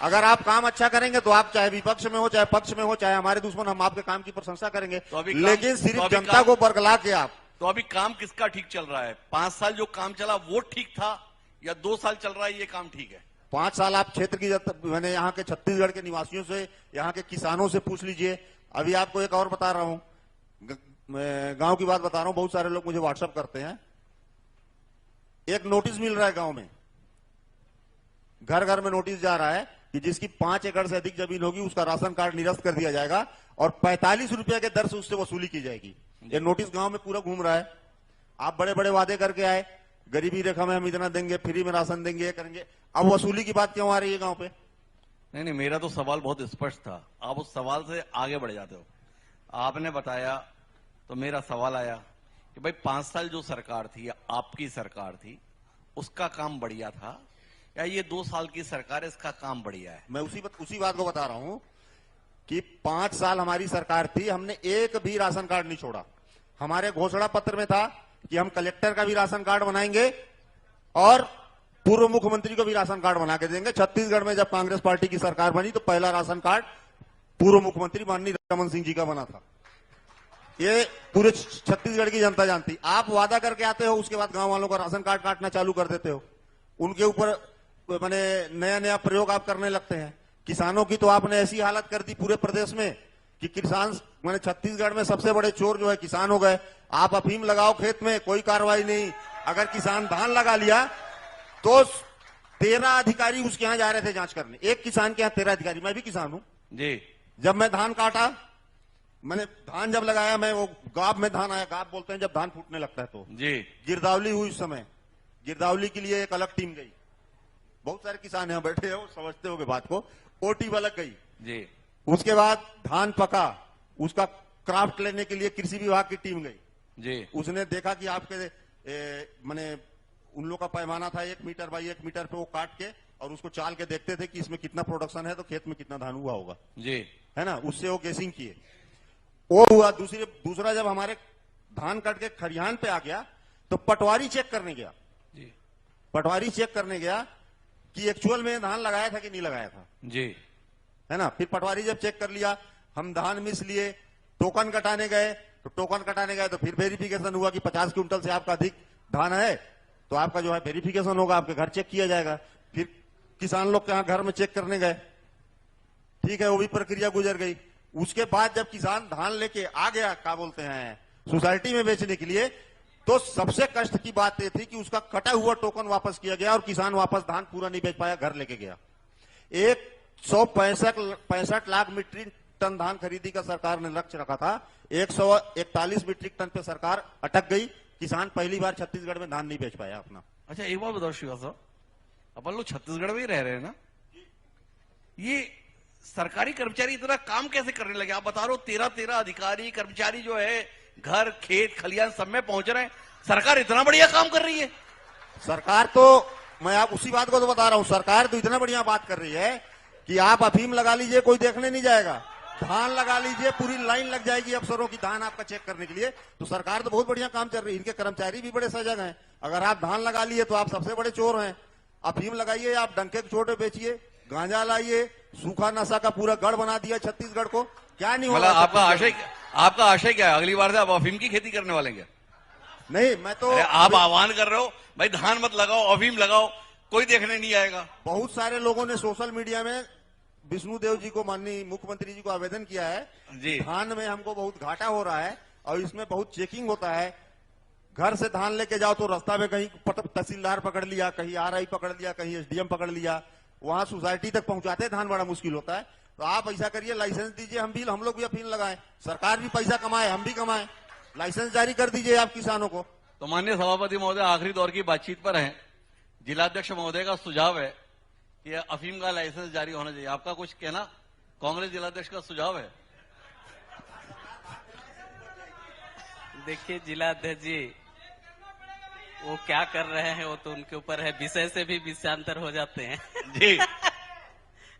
अगर आप काम अच्छा करेंगे तो आप चाहे विपक्ष में हो, चाहे पक्ष में हो, चाहे हमारे दुश्मन, हम आपके काम की प्रशंसा करेंगे, लेकिन सिर्फ जनता को बरगला के आप। तो अभी काम किसका ठीक चल रहा है? 5 साल जो काम चला वो ठीक था या 2 साल चल रहा है ये काम ठीक है? 5 साल आप क्षेत्र की, मैंने यहाँ के छत्तीसगढ़ के निवासियों से, यहाँ के किसानों से पूछ लीजिए। अभी आपको एक और बता रहा हूं, मैं गांव की बात बता रहा हूं, बहुत सारे लोग मुझे व्हाट्सएप करते हैं। एक नोटिस मिल रहा है गांव में, घर घर में नोटिस जा रहा है कि जिसकी 5 एकड़ से अधिक जमीन होगी उसका राशन कार्ड निरस्त कर दिया जाएगा और 45 रुपए के दर से उससे वसूली की जाएगी। ये नोटिस गांव में पूरा घूम रहा है। आप बड़े बड़े वादे करके आए, गरीबी रेखा में हम इतना देंगे, फ्री में राशन देंगे, ये करेंगे, अब वसूली की बात क्यों आ रही है गांव पे? नहीं, मेरा तो सवाल बहुत स्पष्ट था, आप उस सवाल से आगे बढ़ जाते हो। आपने बताया तो मेरा सवाल आया कि भाई 5 साल जो सरकार थी, आपकी सरकार थी, उसका काम बढ़िया था या ये 2 साल की सरकार है इसका काम बढ़िया है? मैं उसी बात को बता रहा हूं कि 5 साल हमारी सरकार थी, हमने एक भी राशन कार्ड नहीं छोड़ा। हमारे घोषणा पत्र में था कि हम कलेक्टर का भी राशन कार्ड बनाएंगे और पूर्व मुख्यमंत्री को भी राशन कार्ड बना के देंगे। छत्तीसगढ़ में जब कांग्रेस पार्टी की सरकार बनी तो पहला राशन कार्ड पूर्व मुख्यमंत्री माननीय रमन सिंह जी का बना था। ये पूरे छत्तीसगढ़ की जनता जानती। आप वादा करके आते हो, उसके बाद गांव वालों का राशन कार्ड काटना चालू कर देते हो, उनके ऊपर मैंने नया नया प्रयोग आप करने लगते हैं। किसानों की तो आपने ऐसी हालत कर दी पूरे प्रदेश में कि किसान, मैंने छत्तीसगढ़ में सबसे बड़े चोर जो है किसान हो गए। आप अफीम लगाओ खेत में, कोई कार्रवाई नहीं। अगर किसान धान लगा लिया तो 13 अधिकारी उसके यहां जा रहे थे जांच करने, एक किसान के यहां 13 अधिकारी। मैं भी किसान हूं जी। जब मैं धान काटा, मैंने धान जब लगाया, मैं वो गाब में धान आया, गाब बोलते हैं जब धान फूटने लगता है तो जी। गिरदावली हुई उस समय, गिरदावली के लिए एक अलग टीम गई, बहुत सारे किसान यहां बैठे हो, समझते हो बात को, वो टीम अलग गई जी। उसके बाद धान पका, उसका क्राफ्ट लेने के लिए कृषि विभाग की टीम गई जी। उसने देखा कि आपके मैंने उन लोग का पैमाना था 1 मीटर बाई 1 मीटर पे, वो काट के और उसको चाल के देखते थे कि इसमें कितना प्रोडक्शन है तो खेत में कितना धान हुआ होगा जी, है ना, उससे वो गेसिंग किए, वो हुआ। दूसरा जब हमारे धान कट के खरिहान पे आ गया तो पटवारी चेक करने गया जी। पटवारी चेक करने गया कि एक्चुअल में धान लगाया था कि नहीं लगाया था जी, है ना। फिर पटवारी जब चेक कर लिया, हम धान मिस लिए, टोकन कटाने गए तो टोकन कटाने गए तो फिर वेरिफिकेशन हुआ कि 50 क्विंटल से आपका अधिक धान है तो आपका जो है वेरिफिकेशन होगा, आपके घर चेक किया जाएगा। फिर किसान लोग के यहाँ घर में चेक करने गए, ठीक है, वो भी प्रक्रिया गुजर गई। उसके बाद जब किसान धान लेके आ गया, क्या बोलते हैं, सोसाइटी में बेचने के लिए, तो सबसे कष्ट की बात यह थी कि उसका कटा हुआ टोकन वापस किया गया और किसान वापस धान पूरा नहीं बेच पाया, घर लेके गया। 165 लाख मीट्रिक टन धान खरीदी का सरकार ने लक्ष्य रखा था, 141 मीट्रिक टन पे सरकार अटक गई। किसान पहली बार छत्तीसगढ़ में धान नहीं बेच पाया अपना। अच्छा एक बात बताओ श्रीवास्तव, अपन लोग छत्तीसगढ़ में ही रह रहे हैं ना, ये सरकारी कर्मचारी इतना काम कैसे करने लगे? आप बता रहे हो 13 अधिकारी कर्मचारी जो है घर खेत खलियान सब में पहुंच रहे हैं, सरकार इतना बढ़िया काम कर रही है। सरकार तो मैं आप उसी बात को तो बता रहा हूं, सरकार तो इतना बढ़िया बात कर रही है कि आप अफीम लगा लीजिए, कोई देखने नहीं जाएगा। धान लगा लीजिए, पूरी लाइन लग जाएगी अफसरों की धान आपका चेक करने के लिए। तो सरकार तो बहुत बढ़िया काम चल रही है, इनके कर्मचारी भी बड़े सजग हैं। अगर आप धान लगा लिए तो आप सबसे बड़े चोर हैं। अफीम लगाइए, आप डंके के छोटे बेचिए, गांजा लाइए, सूखा नशा का पूरा गढ़ बना दिया छत्तीसगढ़ को। क्या नहीं होगा? मतलब आपका आशय क्या है? अगली बार से आप अफीम की खेती करने वाले क्या? नहीं, मैं तो आप आह्वान कर रहे हो भाई धान मत लगाओ, अफीम लगाओ, कोई देखने नहीं आएगा। बहुत सारे लोगों ने सोशल मीडिया में विष्णुदेव जी को, माननीय मुख्यमंत्री जी को आवेदन किया है जी। धान में हमको बहुत घाटा हो रहा है और इसमें बहुत चेकिंग होता है। घर से धान लेके जाओ तो रास्ता में कहीं तहसीलदार पकड़ लिया, कहीं आरआई पकड़ लिया, कहीं एसडीएम पकड़ लिया, वहां सोसाइटी तक पहुंचाते धान बड़ा मुश्किल होता है। तो आप ऐसा करिए, लाइसेंस दीजिए, हम लोग भी अफीम लगाएं, सरकार भी पैसा कमाए, हम भी कमाएं, लाइसेंस जारी कर दीजिए आप किसानों को। तो माननीय सभापति महोदय, आखिरी दौर की बातचीत पर है, जिलाध्यक्ष महोदय का सुझाव है कि अफीम का लाइसेंस जारी होना चाहिए। आपका कुछ कहना? कांग्रेस जिलाध्यक्ष का सुझाव है। देखिए जिलाध्यक्ष जी, वो क्या कर रहे हैं वो तो उनके ऊपर है, विषय से भी विषयांतर हो जाते हैं जी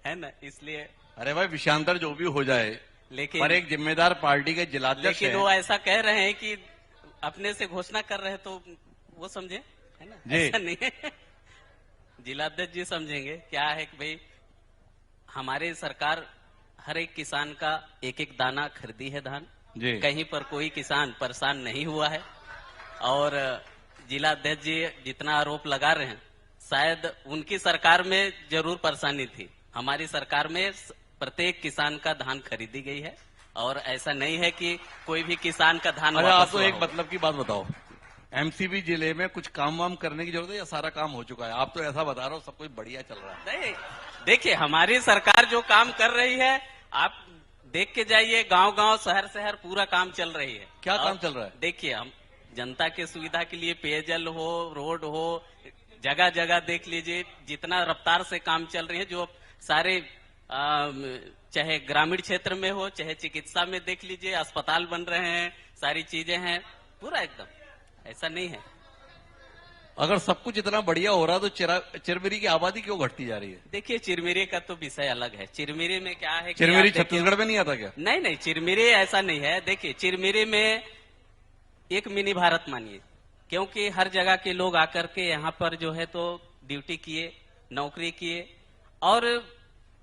है ना, इसलिए। अरे भाई, विषयांतर जो भी हो जाए, लेकिन पर एक जिम्मेदार पार्टी के जिलाध्यक्ष लेकिन हैं। वो ऐसा कह रहे हैं कि अपने से घोषणा कर रहे हैं, तो वो समझे, है ना? जी। ऐसा नहीं है जिलाध्यक्ष जी समझेंगे। क्या है कि भाई हमारी सरकार हर एक किसान का एक एक दाना खरीदी है धान जी। कहीं पर कोई किसान परेशान नहीं हुआ है। और जिलाध्यक्ष जी जितना आरोप लगा रहे हैं, शायद उनकी सरकार में जरूर परेशानी थी। हमारी सरकार में प्रत्येक किसान का धान खरीदी गई है और ऐसा नहीं है कि कोई भी किसान का धान अरे वापस आप तो हुआ एक हो। मतलब की बात बताओ, एमसीबी जिले में कुछ काम वाम करने की जरूरत है या सारा काम हो चुका है? आप तो ऐसा बता रहे हो सब कुछ बढ़िया चल रहा है। नहीं, देखिए हमारी सरकार जो काम कर रही है, आप देख के जाइए, गांव गांव शहर शहर पूरा काम चल रही है। क्या काम चल रहा है? देखिए, हम जनता के सुविधा के लिए पेयजल हो, रोड हो, जगह जगह देख लीजिए, जितना रफ्तार से काम चल रही है, जो सारे चाहे ग्रामीण क्षेत्र में हो, चाहे चिकित्सा में देख लीजिए, अस्पताल बन रहे हैं, सारी चीजें हैं, पूरा एकदम ऐसा नहीं है। अगर सब कुछ इतना बढ़िया हो रहा तो चिरमिरी की आबादी क्यों घटती जा रही है? देखिए चिरमिरी का तो विषय अलग है। चिरमिरी में क्या है कि चिरमिरी आप देखिए- छत्तीसगढ़ में नहीं आता क्या? नहीं नहीं, चिरमिरी ऐसा नहीं है। देखिए चिरमिरी में एक मिनी भारत मानिए, क्योंकि हर जगह के लोग आकर के यहाँ पर जो है तो ड्यूटी किए, नौकरी किए, और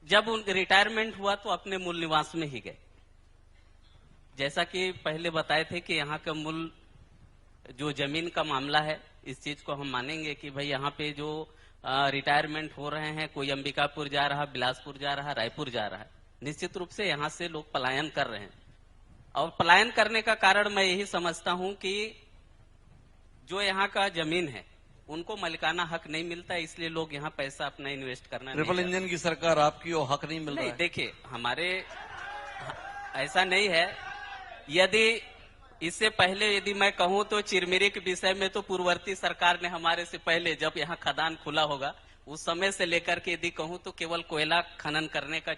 जब उन रिटायरमेंट हुआ तो अपने मूल निवास में ही गए। जैसा कि पहले बताए थे कि यहाँ का मूल जो जमीन का मामला है, इस चीज को हम मानेंगे कि भाई यहाँ पे जो रिटायरमेंट हो रहे हैं, कोई अंबिकापुर जा रहा, बिलासपुर जा रहा, रायपुर जा रहा है, निश्चित रूप से यहाँ से लोग पलायन कर रहे हैं। और पलायन करने का कारण मैं यही समझता हूं कि जो यहाँ का जमीन है उनको मालिकाना हक नहीं मिलता, इसलिए लोग यहाँ पैसा अपना इन्वेस्ट करना नहीं ट्रिपल चाहते। इंजन की सरकार आपकी और हक नहीं मिल रहा नहीं, है? देखिए हमारे ऐसा नहीं है। यदि इससे पहले यदि मैं कहूं तो चिरमिरी के विषय में तो पूर्ववर्ती सरकार ने हमारे से पहले, जब यहाँ खदान खुला होगा उस समय से लेकर के यदि कहूं तो केवल कोयला खनन करने का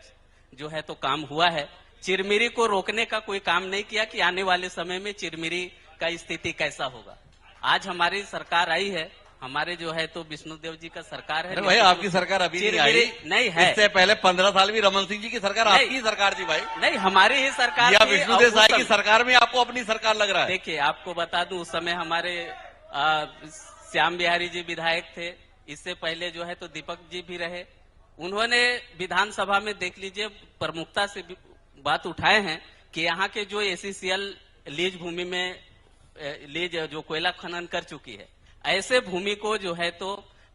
जो है तो काम हुआ है। चिरमिरी को रोकने का कोई काम नहीं किया कि आने वाले समय में चिरमिरी का स्थिति कैसा होगा। आज हमारी सरकार आई है, हमारे जो है तो विष्णुदेव जी का सरकार है। अरे भाई, आपकी सरकार अभी नहीं आई, नहीं है। इससे पहले 15 साल भी रमन सिंह जी की सरकार नहीं। आपकी सरकार थी भाई, नहीं, हमारी ही सरकार या थी। विष्णुदेव और उस साई की समय- सरकार में आपको अपनी सरकार लग रहा है? देखिए आपको बता दूं, उस समय हमारे श्याम बिहारी जी विधायक थे, इससे पहले जो है तो दीपक जी भी रहे। उन्होंने विधानसभा में देख लीजिए प्रमुखता से बात उठाए हैं कि यहाँ के जो एसीसीएल लीज भूमि में लीज जो कोयला खनन कर चुकी है, ऐसे भूमि को जो है तो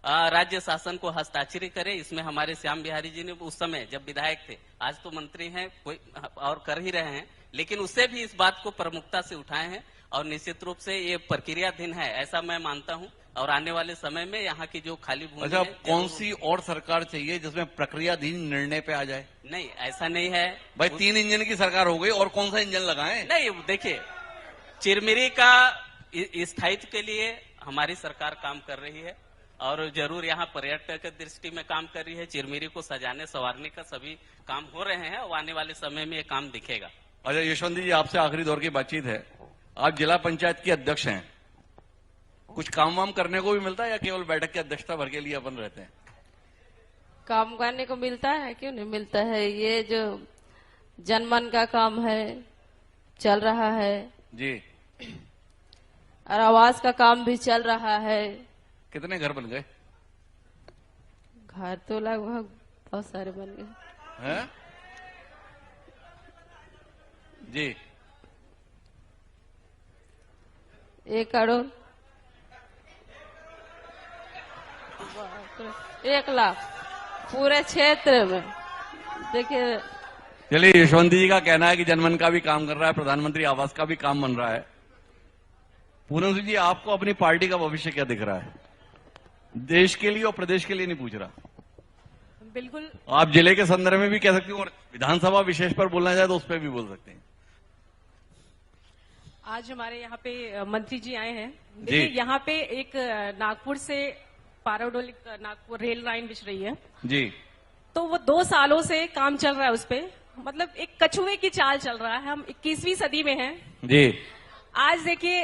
राज्य शासन को हस्ताक्षरी करे। इसमें हमारे श्याम बिहारी जी ने उस समय जब विधायक थे, आज तो मंत्री हैं कोई और कर ही रहे हैं, लेकिन उससे भी इस बात को प्रमुखता से उठाए हैं और निश्चित रूप से ये प्रक्रियाधीन है, ऐसा मैं मानता हूं। और आने वाले समय में यहाँ की जो खाली भूमि अच्छा, है, कौन सी और सरकार चाहिए जिसमें प्रक्रियाधीन निर्णय पे आ जाए? नहीं, ऐसा नहीं है भाई 3 इंजन की सरकार हो गई, और कौन सा इंजन लगाएं? नहीं, देखिए चिरमिरी का स्थायित्व के लिए हमारी सरकार काम कर रही है और जरूर यहाँ पर्यटक की दृष्टि में काम कर रही है। चिरमिरी को सजाने संवारने का सभी काम हो रहे हैं और आने वाले समय में ये काम दिखेगा। अच्छा यशवंत जी, आपसे आखिरी दौर की बातचीत है। आप जिला पंचायत के अध्यक्ष हैं कुछ काम वाम करने को भी मिलता है या केवल बैठक की अध्यक्षता भर के लिए अपन रहते हैं? काम करने को मिलता है, क्यों नहीं मिलता है। ये जो जनमन का काम है चल रहा है जी। और आवास का काम भी चल रहा है। कितने घर बन गए? घर तो लगभग बहुत सारे बन गए हैं? जी। 1 करोड़ 1 लाख पूरे क्षेत्र में। देखिए, चलिए, यशवंत जी का कहना है कि जनमन का भी काम कर रहा है, प्रधानमंत्री आवास का भी काम बन रहा है। पूनम सिंह जी, आपको अपनी पार्टी का भविष्य क्या दिख रहा है? देश के लिए और प्रदेश के लिए नहीं पूछ रहा। बिल्कुल। आप जिले के संदर्भ में भी कह सकती हूँ और विधानसभा विशेष पर बोलना चाहे तो उस पर भी बोल सकते हैं। आज हमारे यहाँ पे मंत्री जी आए हैं। देखिए, यहाँ पे एक नागपुर से पाराडोली नागपुर रेल लाइन बिछ रही है जी। तो वो 2 सालों से काम चल रहा है उस पे। मतलब एक कछुए की चाल चल रहा है। हम 21वीं सदी में हैं। जी। आज देखिए,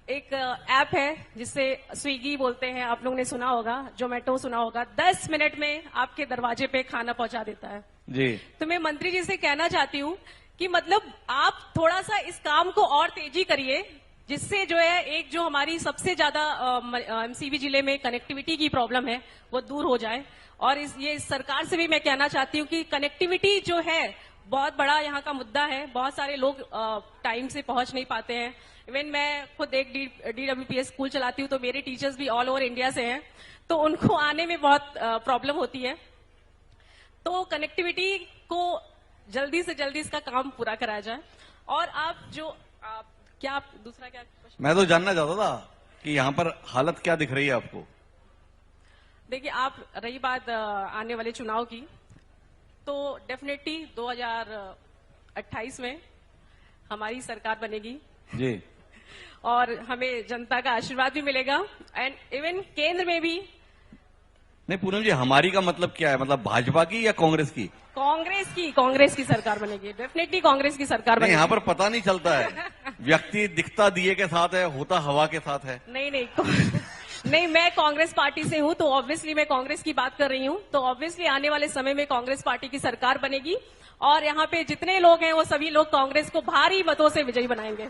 एक ऐप है जिससे स्विगी बोलते हैं, आप लोगों ने सुना होगा, जोमेटो सुना होगा, 10 मिनट में आपके दरवाजे पे खाना पहुंचा देता है। जी। तो मैं मंत्री जी से कहना चाहती हूँ कि मतलब आप थोड़ा सा इस काम को और तेजी करिए, जिससे जो है एक जो हमारी सबसे ज्यादा एमसीवी जिले में कनेक्टिविटी की प्रॉब्लम है वो दूर हो जाए। और इस सरकार से भी मैं कहना चाहती हूँ कि कनेक्टिविटी जो है बहुत बड़ा यहाँ का मुद्दा है। बहुत सारे लोग टाइम से पहुंच नहीं पाते हैं। इवन मैं खुद एक DWPS स्कूल चलाती हूँ, तो मेरे टीचर्स भी ऑल ओवर इंडिया से हैं, तो उनको आने में बहुत प्रॉब्लम होती है। तो कनेक्टिविटी को जल्दी से जल्दी इसका काम पूरा कराया जाए। और क्या दूसरा क्या क्वेश्चन? मैं तो जानना चाहता था कि यहाँ पर हालत क्या दिख रही है आपको? देखिए, आप रही बात आने वाले चुनाव की, तो डेफिनेटली 2028 में हमारी सरकार बनेगी जी। और हमें जनता का आशीर्वाद भी मिलेगा एंड इवन केंद्र में भी। नहीं पूनम जी, हमारी का मतलब क्या है? मतलब भाजपा की या कांग्रेस की? कांग्रेस की सरकार बनेगी। डेफिनेटली कांग्रेस की सरकार बनेगी। यहाँ पर पता नहीं चलता है, व्यक्ति दिखता दिए के साथ है, होता हवा के साथ है। नहीं, मैं कांग्रेस पार्टी से हूं, तो ऑब्वियसली मैं कांग्रेस की बात कर रही हूं। तो ऑब्वियसली आने वाले समय में कांग्रेस पार्टी की सरकार बनेगी और यहाँ पे जितने लोग हैं वो सभी लोग कांग्रेस को भारी मतों से विजयी बनाएंगे।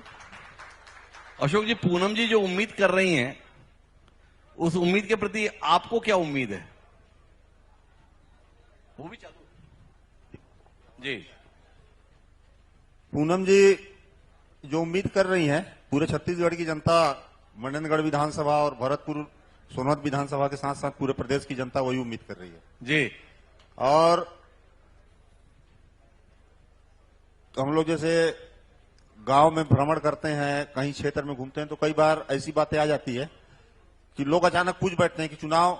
अशोक जी, पूनम जी जो उम्मीद कर रही हैं, उस उम्मीद के प्रति आपको क्या उम्मीद है? वो भी चालू जी। पूनम जी जो उम्मीद कर रही हैं, पूरे छत्तीसगढ़ की जनता, मंडनगढ़ विधानसभा और भरतपुर सोनभद्र विधानसभा के साथ साथ पूरे प्रदेश की जनता वही उम्मीद कर रही है जी। और तो हम लोग जैसे गांव में भ्रमण करते हैं, कहीं क्षेत्र में घूमते हैं, तो कई बार ऐसी बातें आ जाती है कि लोग अचानक पूछ बैठते हैं कि चुनाव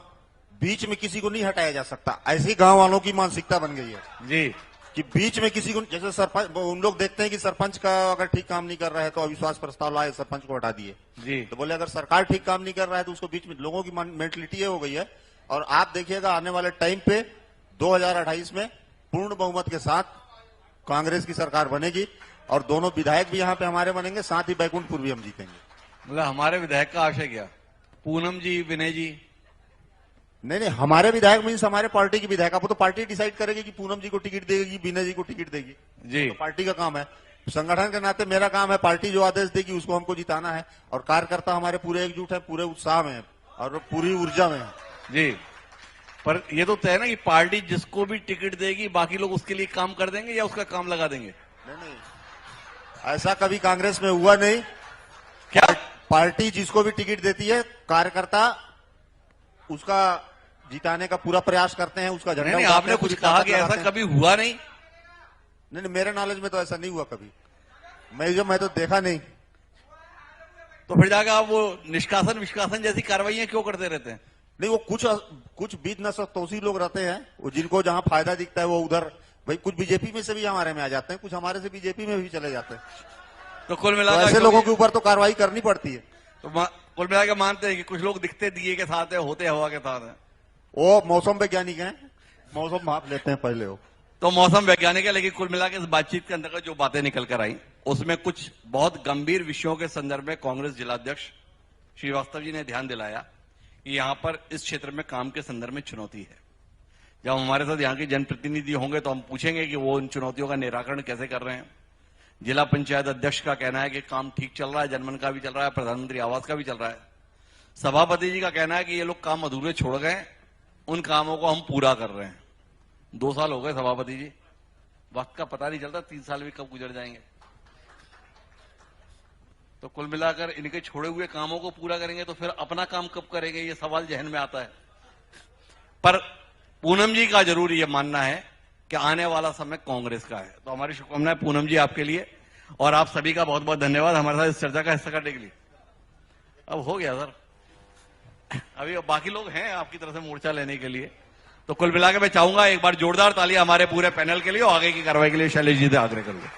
बीच में किसी को नहीं हटाया जा सकता। ऐसी गांव वालों की मानसिकता बन गई है जी कि बीच में किसी को, जैसे सरपंच, उन लोग देखते हैं कि सरपंच का अगर ठीक काम नहीं कर रहा है तो अविश्वास प्रस्ताव लाए, सरपंच को हटा दिए जी। तो बोले अगर सरकार ठीक काम नहीं कर रहा है तो उसको बीच में, लोगों की मेंटलिटी ये हो गई है। और आप देखिएगा आने वाले टाइम पे 2028 में पूर्ण बहुमत के साथ कांग्रेस की सरकार बनेगी और दोनों विधायक भी यहाँ पे हमारे बनेंगे, साथ ही बैकुंठपुर भी हम जीतेंगे। मतलब हमारे विधायक का आशय क्या? पूनम जी, विनय जी? नहीं, हमारे विधायक मीन्स हमारे पार्टी की विधायक। आपको तो पार्टी डिसाइड करेगी कि पूनम जी को टिकट देगी, विनय जी को टिकट देगी जी। तो पार्टी का काम है। संगठन के नाते मेरा काम है, पार्टी जो आदेश देगी उसको हमको जिताना है। और कार्यकर्ता हमारे पूरे एकजुट है, पूरे उत्साह में है और पूरी ऊर्जा में है जी। पर ये तो तय है ना कि पार्टी जिसको भी टिकट देगी बाकी लोग उसके लिए काम कर देंगे या उसका काम लगा देंगे? नहीं, ऐसा कभी कांग्रेस में हुआ नहीं। क्या पार्टी जिसको भी टिकट देती है, कार्यकर्ता उसका जिताने का पूरा प्रयास करते हैं, उसका झंडा नहीं, उठाते आपने हैं, कुछ पूरी कहा ताकत कि लगाते ऐसा हैं। कभी हुआ नहीं? नहीं, मेरे नॉलेज में तो ऐसा नहीं हुआ कभी। मैं तो देखा नहीं। तो फिर जाकर आप वो निष्कासन विष्कासन जैसी कार्रवाइयां क्यों करते रहते हैं? नहीं, वो कुछ बीच नसतोषी लोग रहते हैं, वो जिनको जहां फायदा दिखता है वो उधर। भाई कुछ बीजेपी में से भी हमारे में आ जाते हैं, कुछ हमारे से बीजेपी में भी चले जाते हैं। तो कुल तो मिलाकर ऐसे लोगों के ऊपर तो कार्रवाई करनी पड़ती है। तो कुल मिलाकर मानते हैं कि कुछ लोग दिखते दिए के साथ है, होते हवा के साथ है। वो मौसम वैज्ञानिक हैं, मौसम माप लेते हैं पहले वो। तो मौसम वैज्ञानिक है, लेकिन कुल मिलाकर इस बातचीत के अंतर्गत जो बातें निकल कर आई उसमें कुछ बहुत गंभीर विषयों के संदर्भ में कांग्रेस जिलाध्यक्ष श्रीवास्तव जी ने ध्यान दिलाया कि यहां पर इस क्षेत्र में काम के संदर्भ में चुनौती है। जब हमारे साथ यहाँ के जनप्रतिनिधि होंगे तो हम पूछेंगे कि वो उन चुनौतियों का निराकरण कैसे कर रहे हैं। जिला पंचायत अध्यक्ष का कहना है कि काम ठीक चल रहा है, जनमन का भी चल रहा है, प्रधानमंत्री आवास का भी चल रहा है। सभापति जी का कहना है कि ये लोग काम अधूरे छोड़ गए, उन कामों को हम पूरा कर रहे हैं। 2 साल हो गए सभापति जी, वक्त का पता नहीं चलता, 3 साल भी कब गुजर जाएंगे। तो कुल मिलाकर इनके छोड़े हुए कामों को पूरा करेंगे तो फिर अपना काम कब करेंगे, ये सवाल जहन में आता है। पर पूनम जी का जरूर ये मानना है कि आने वाला समय कांग्रेस का है। तो हमारी शुभकामनाएं पूनम जी आपके लिए, और आप सभी का बहुत बहुत धन्यवाद हमारे साथ इस चर्चा का हिस्सा करने के लिए। अब हो गया सर, अभी बाकी लोग हैं आपकी तरफ से मोर्चा लेने के लिए। तो कुल मिलाकर मैं चाहूंगा एक बार जोरदार तालियां हमारे पूरे पैनल के लिए और आगे की कार्रवाई के लिए शैलेश जी से आग्रह करूंगा।